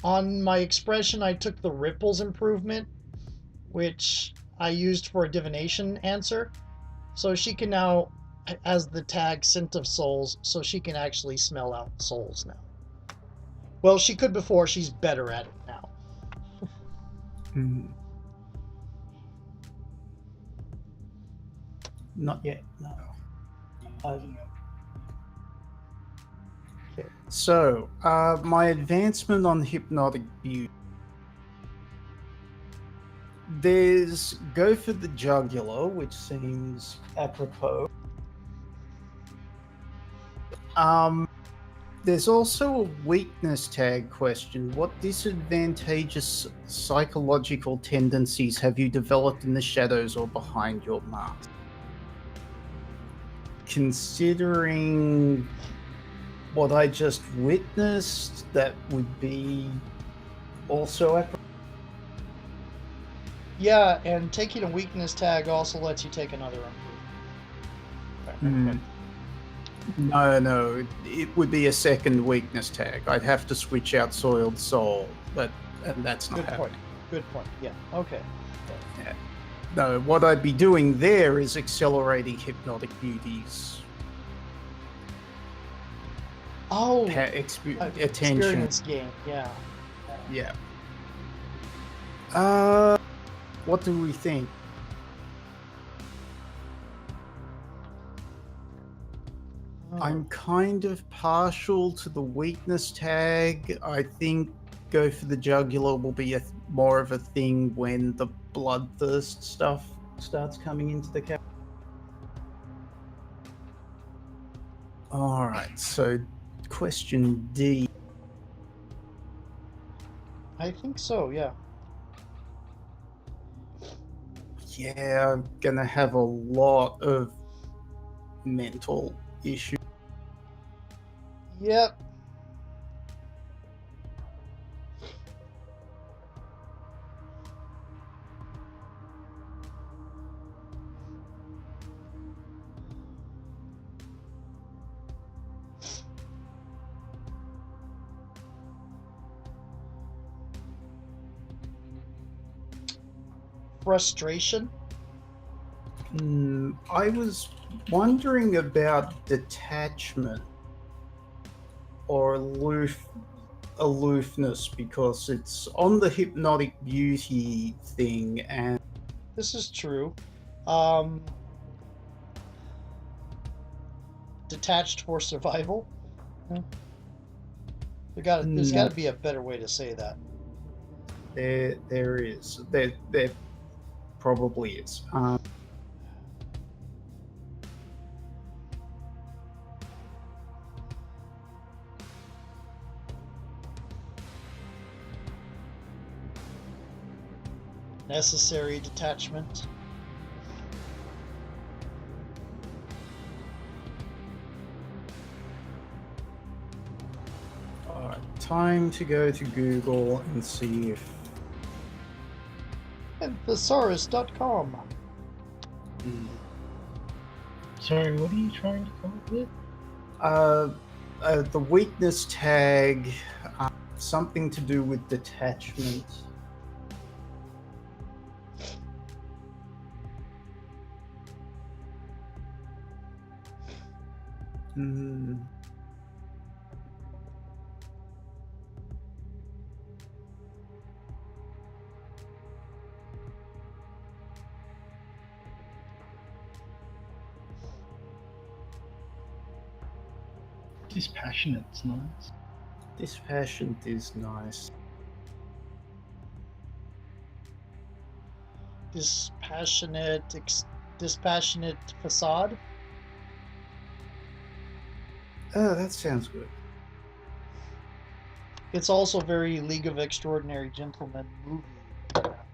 On my expression, I took the ripples improvement, which I used for a divination answer. So she can now, as the tag Scent of Souls, so she can actually smell out souls now. Well, she could before, she's better at it now. Hmm. Not yet, no. Okay. So, my advancement on hypnotic beauty. There's go for the jugular, which seems apropos. There's also a weakness tag question. What disadvantageous psychological tendencies have you developed in the shadows or behind your mask? Considering what I just witnessed, that would be also apropos. Yeah, and taking a weakness tag also lets you take another improvement. No, it would be a second weakness tag. I'd have to switch out Soiled Soul, and that's not Good happening. point. Good point. Yeah. Okay. Yeah. No, what I'd be doing there is accelerating Hypnotic Beauty's attention. Experience gain. Yeah. Yeah. What do we think? I'm kind of partial to the weakness tag. I think go for the jugular will be more of a thing when the bloodthirst stuff starts coming into the cap. Alright, so question D. I think so, yeah. Yeah, I'm gonna have a lot of mental issues. Yep. Frustration. I was wondering about detachment or aloofness, because it's on the hypnotic beauty thing, and This is true. Detached for survival. There's got to be a better way to say that. there is. There probably is. Necessary detachment. Alright, time to go to Google and see if And thesaurus.com. Sorry, what are you trying to come up with? the weakness tag, something to do with detachment. Dispassionate's nice. Dispassionate is nice. Dispassionate facade. Oh, that sounds good. It's also very League of Extraordinary Gentlemen movie,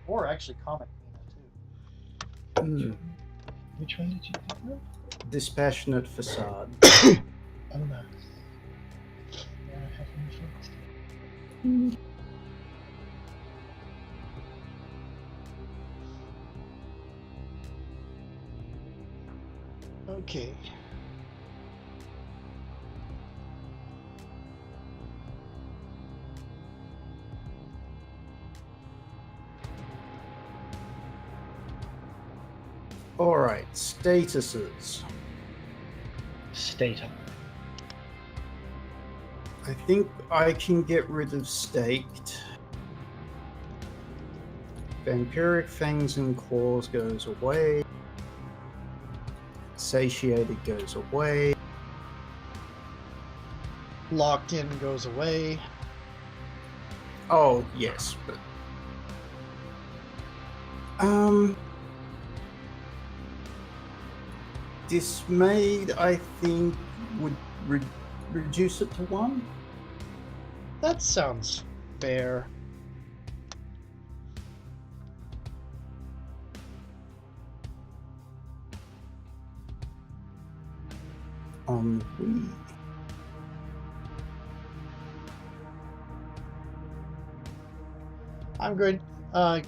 or actually comic Mina too. Which one did you think of? Dispassionate facade. Oh, nice. Yeah, I haven't fixed it. Okay. Alright, statuses. Stater. I think I can get rid of Staked. Vampiric Fangs and Claws goes away. Satiated goes away. Locked in goes away. Oh, yes, but... Dismayed, I think, would reduce it to 1. That sounds fair. Ennui. I'm good. I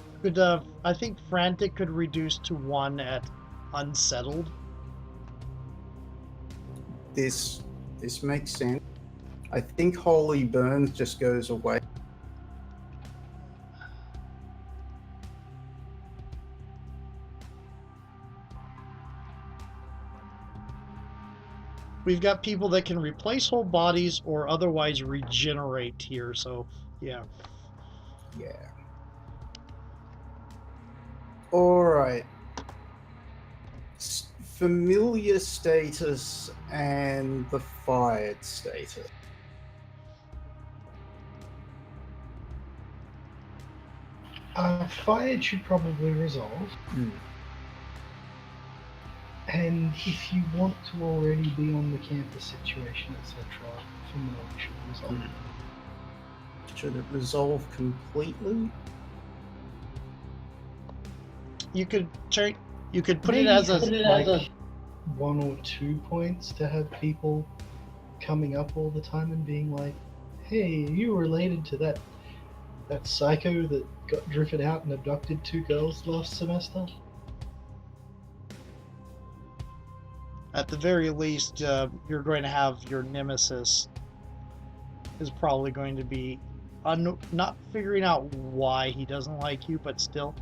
think Frantic could reduce to 1 at Unsettled. This makes sense. I think Holy Burns just goes away. We've got people that can replace whole bodies or otherwise regenerate here, so yeah. Yeah. Alright. Familiar status and the fired status. Fired should probably resolve. And if you want to already be on the campus situation, etc., familiar should resolve. Should it resolve completely? You could put Maybe it as put it a as 1 or 2 points to have people coming up all the time and being like, "Hey, you related to that psycho that got drifted out and abducted 2 girls last semester?" at the very least, you're going to have your nemesis is probably going to be not figuring out why he doesn't like you, but still.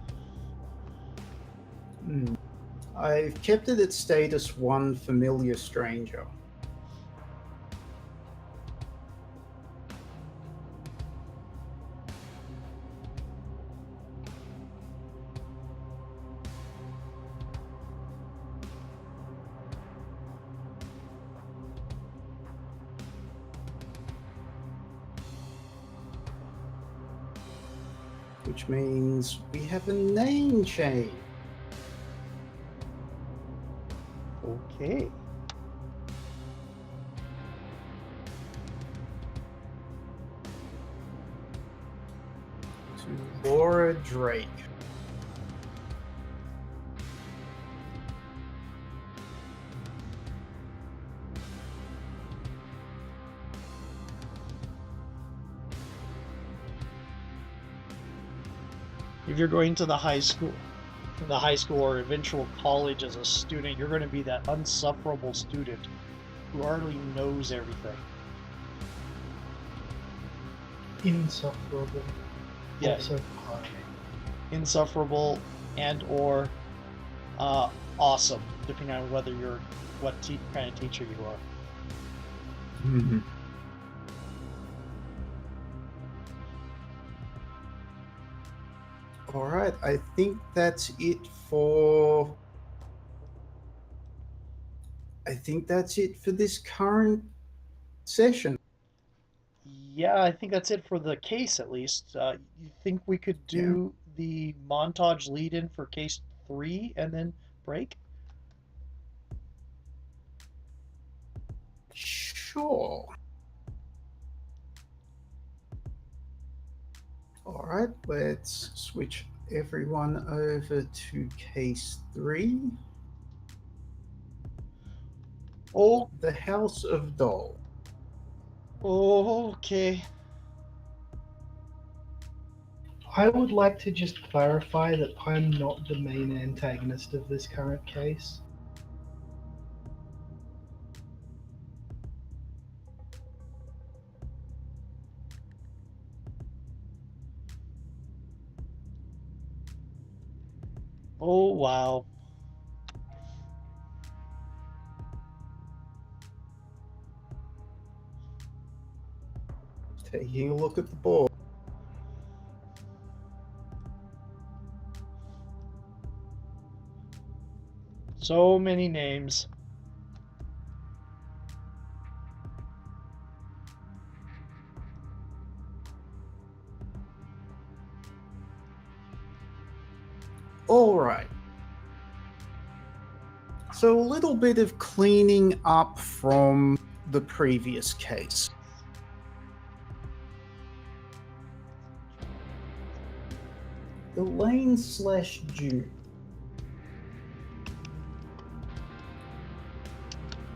I've kept it at status 1, familiar stranger. Which means we have a name change. Okay. To Laura Drake. If you're going to the high school or eventual college as a student, you're going to be that unsufferable student who hardly knows everything. Insufferable. Yes. Also high. Insufferable and or awesome, depending on whether you're what kind of teacher you are. All right, I think that's it for. I think that's it for this current session. Yeah, I think that's it for the case, at least. You think we could do the montage lead-in for case 3 and then break? Sure. All right, let's switch everyone over to case 3. Oh, The House of Doll. okay. I would like to just clarify that I'm not the main antagonist of this current case. Oh, wow. Taking a look at the board. So many names. All right. So a little bit of cleaning up from the previous case. Elaine/June.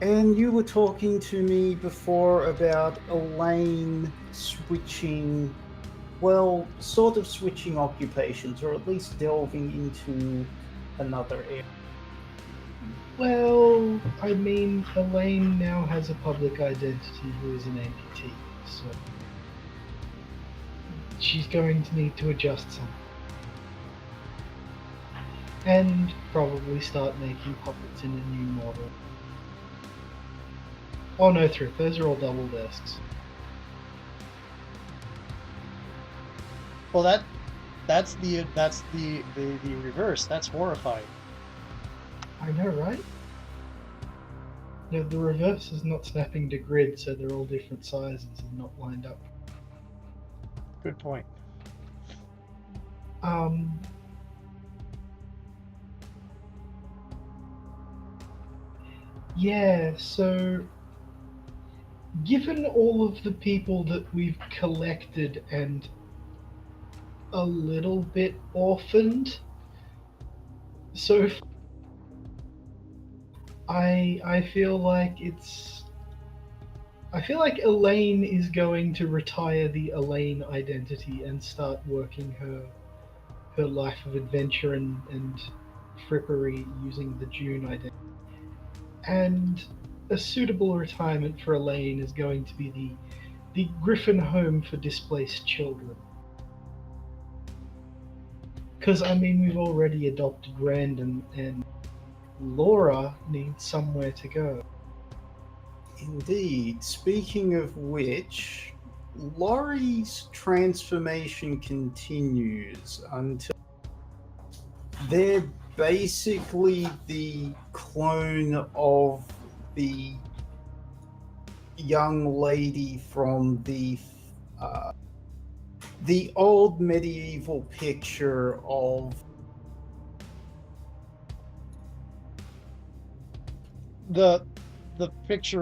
And you were talking to me before about Elaine switching, well, sort of switching occupations, or at least delving into another area. Well, I mean, Elaine now has a public identity who is an amputee, so she's going to need to adjust some. And probably start making puppets in a new model. Oh no, Thrift, those are all double desks. Well, that's the reverse. That's horrifying. I know, right? No, the reverse is not snapping to grid, so they're all different sizes and not lined up. Good point. Yeah, so given all of the people that we've collected and a little bit orphaned, so I feel like Elaine is going to retire the Elaine identity and start working her life of adventure and frippery using the June identity. And a suitable retirement for Elaine is going to be the Griffin Home for Displaced Children. Because, I mean, we've already adopted Random, and Laura needs somewhere to go. Indeed. Speaking of which, Laurie's transformation continues until they're basically the clone of the young lady from the old medieval picture of The picture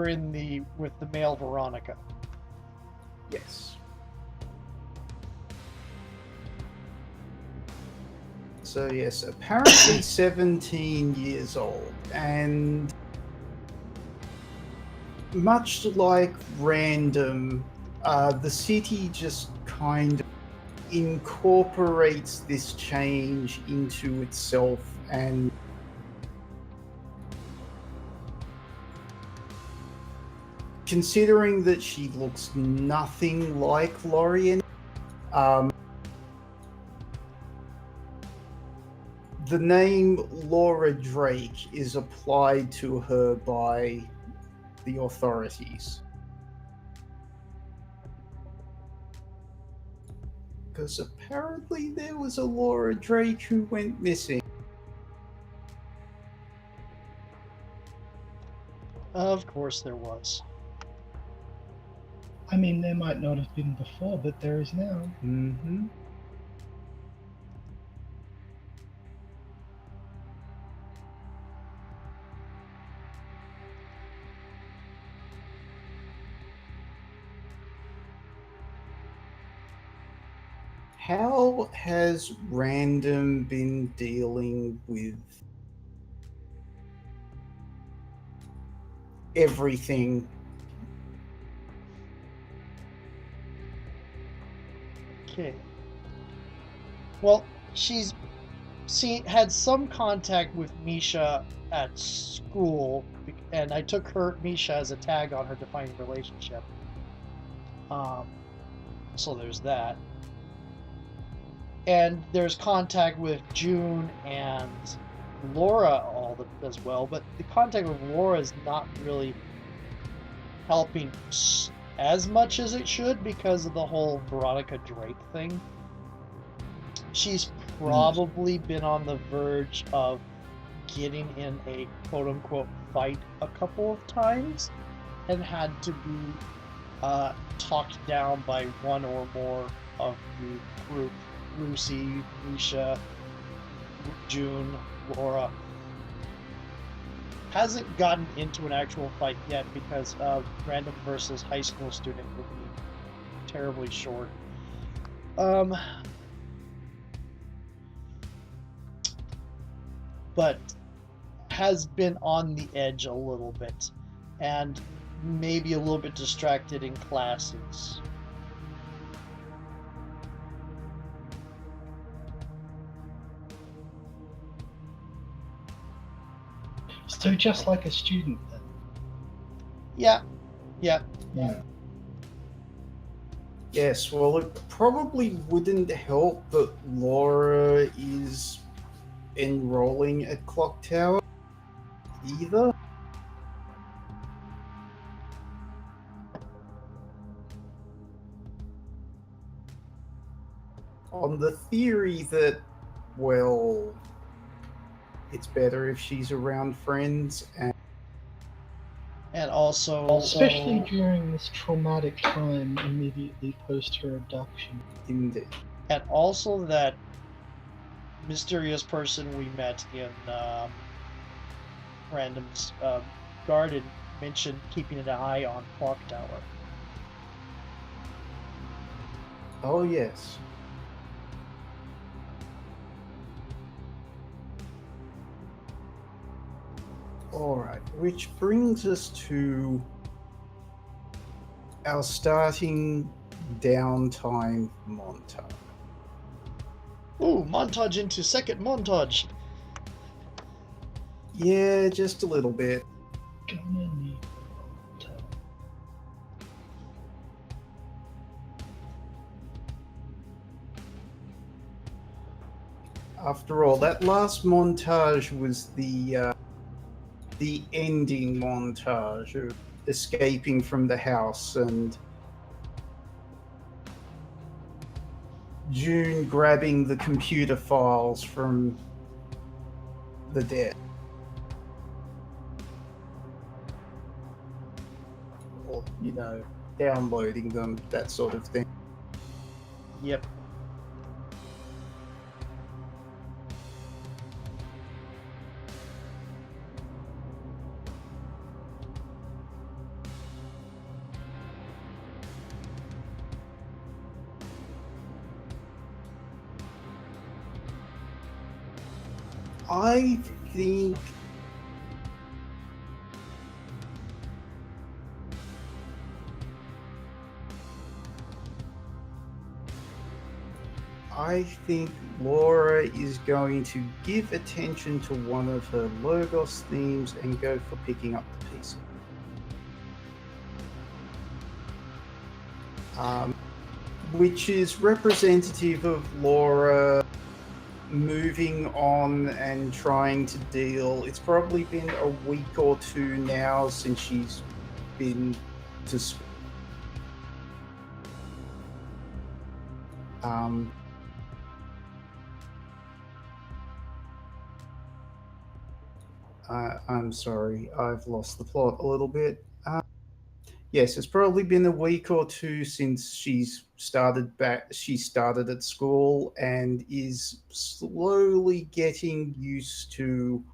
with the male Veronica. yes. So yes, apparently 17 years old, and much like Random, the city just kind of incorporates this change into itself, and considering that she looks nothing like Lorien, the name Laura Drake is applied to her by the authorities. Because apparently there was a Laura Drake who went missing. Of course there was. I mean, there might not have been before, but there is now. Mm-hmm. How has Random been dealing with everything? Okay. Well, she's had some contact with Misha at school, and I took Misha as a tag on her defining relationship. So there's that. And there's contact with June and Laura as well, but the contact with Laura is not really helping as much as it should because of the whole Veronica Drake thing. She's probably been on the verge of getting in a quote-unquote fight a couple of times and had to be talked down by one or more of the group. Lucy, Misha, June, Laura. Hasn't gotten into an actual fight yet because random versus high school student would be terribly short. But has been on the edge a little bit and maybe a little bit distracted in classes. So just like a student then? Yeah. Yeah. Yes, well, it probably wouldn't help that Laura is enrolling at Clock Tower either. On the theory that, well, it's better if she's around friends And also Especially during this traumatic time immediately post her abduction. indeed. and also that mysterious person we met in Random's garden mentioned keeping an eye on Clock Tower. Oh, yes. Alright, which brings us to our starting downtime montage. Ooh, montage into second montage. Yeah, just a little bit. Gonna need a hotel. After all, that last montage was the ending montage of escaping from the house and June grabbing the computer files from the desk. Or, you know, downloading them, that sort of thing. Yep. I think Laura is going to give attention to one of her Logos themes and go for picking up the piece. Which is representative of Laura moving on and trying to deal. It's probably been a week or two now since she's been to school. I'm sorry, I've lost the plot a little bit. Yes, it's probably been a week or two since she started at school and is slowly getting used to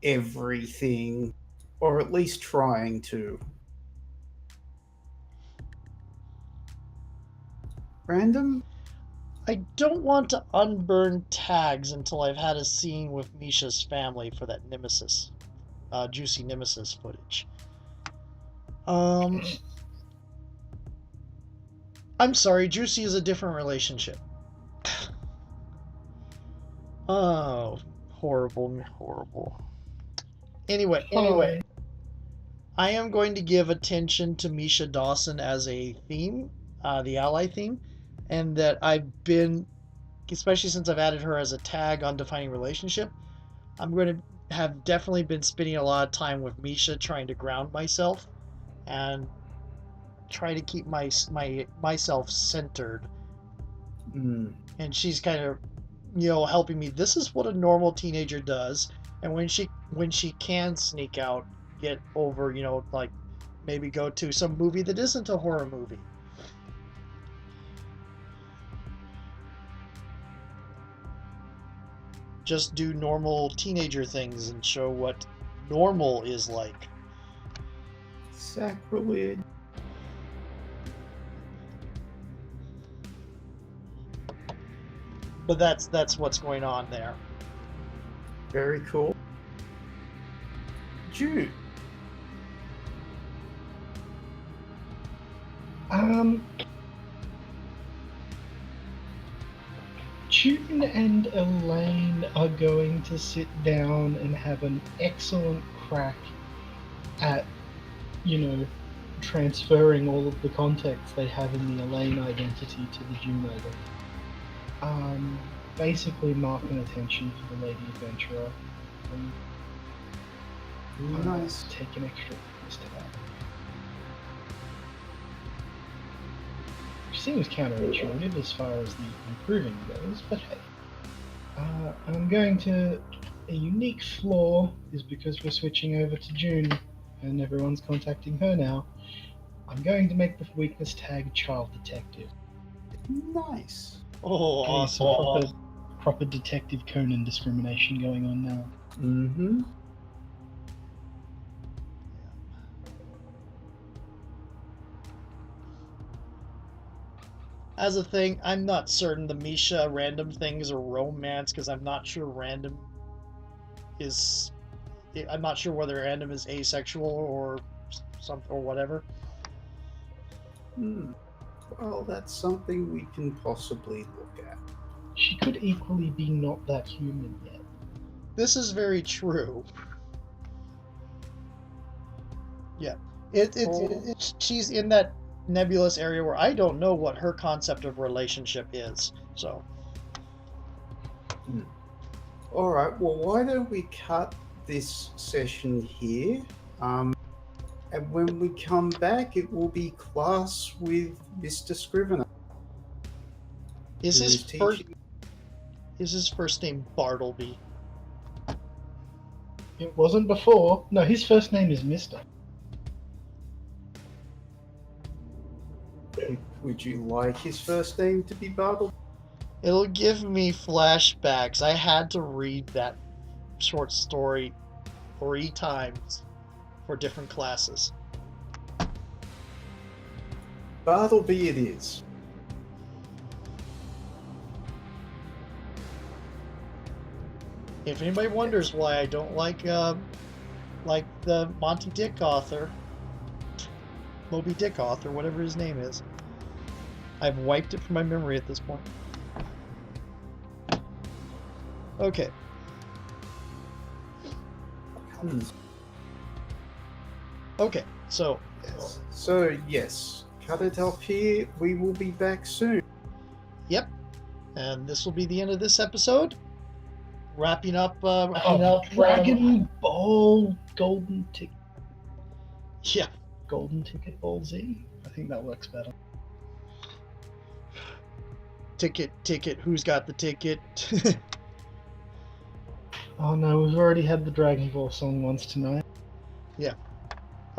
everything, or at least trying to. Random? I don't want to unburn tags until I've had a scene with Misha's family for that Nemesis, juicy Nemesis footage. I'm sorry, Juicy is a different relationship. Oh, horrible. Anyway, I am going to give attention to Misha Dawson as a theme, the ally theme, and that I've been, especially since I've added her as a tag on Defining Relationship, I'm going to have definitely been spending a lot of time with Misha trying to ground myself and try to keep myself centered. Mm. And she's kind of, helping me. This is what a normal teenager does. And when she can sneak out, get over, like maybe go to some movie that isn't a horror movie. Just do normal teenager things and show what normal is like. Sacrilege. But that's what's going on there. Very cool. Jude. June and Elaine are going to sit down and have an excellent crack at, transferring all of the context they have in the Elaine identity to the June identity. Basically marking attention for the Lady Adventurer and Nice. take an extra witness to that. Which seems counterintuitive as far as the improving goes, but hey. I'm going to... A unique flaw is because we're switching over to June and everyone's contacting her now. I'm going to make the weakness tag Child Detective. Nice. Oh, Okay, so awesome. proper Detective Conan discrimination going on now. Mm-hmm. As a thing, I'm not certain the Misha random things are romance because I'm not sure random is. I'm not sure whether random is asexual or something or whatever. Well, that's something we can possibly look at. She could equally be not that human yet. This is very true. Yeah, she's in that nebulous area where I don't know what her concept of relationship is. So. All right. Well, why don't we cut this session here? And when we come back, it will be class with Mr. Scrivener. Is who his is first teaching- is his first name Bartleby? It wasn't before. No, his first name is Mister. Would you like his first name to be Bartle? It'll give me flashbacks. I had to read that short story 3 times for different classes. Bartleby it is. If anybody wonders why I don't like the Monty Dick author, Moby Dick author, whatever his name is, I've wiped it from my memory at this point. Okay. Okay, so Yes. So, yes, cut it off here. We will be back soon. yep, and this will be the end of this episode. Wrapping up. Dragon Ball Golden Ticket. Yeah, Golden Ticket Ball Z? I think that works better. ticket. Who's got the ticket? Oh no, we've already had the Dragon Ball song once tonight.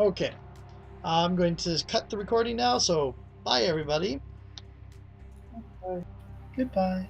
Okay, I'm going to cut the recording now. So bye, everybody. Goodbye.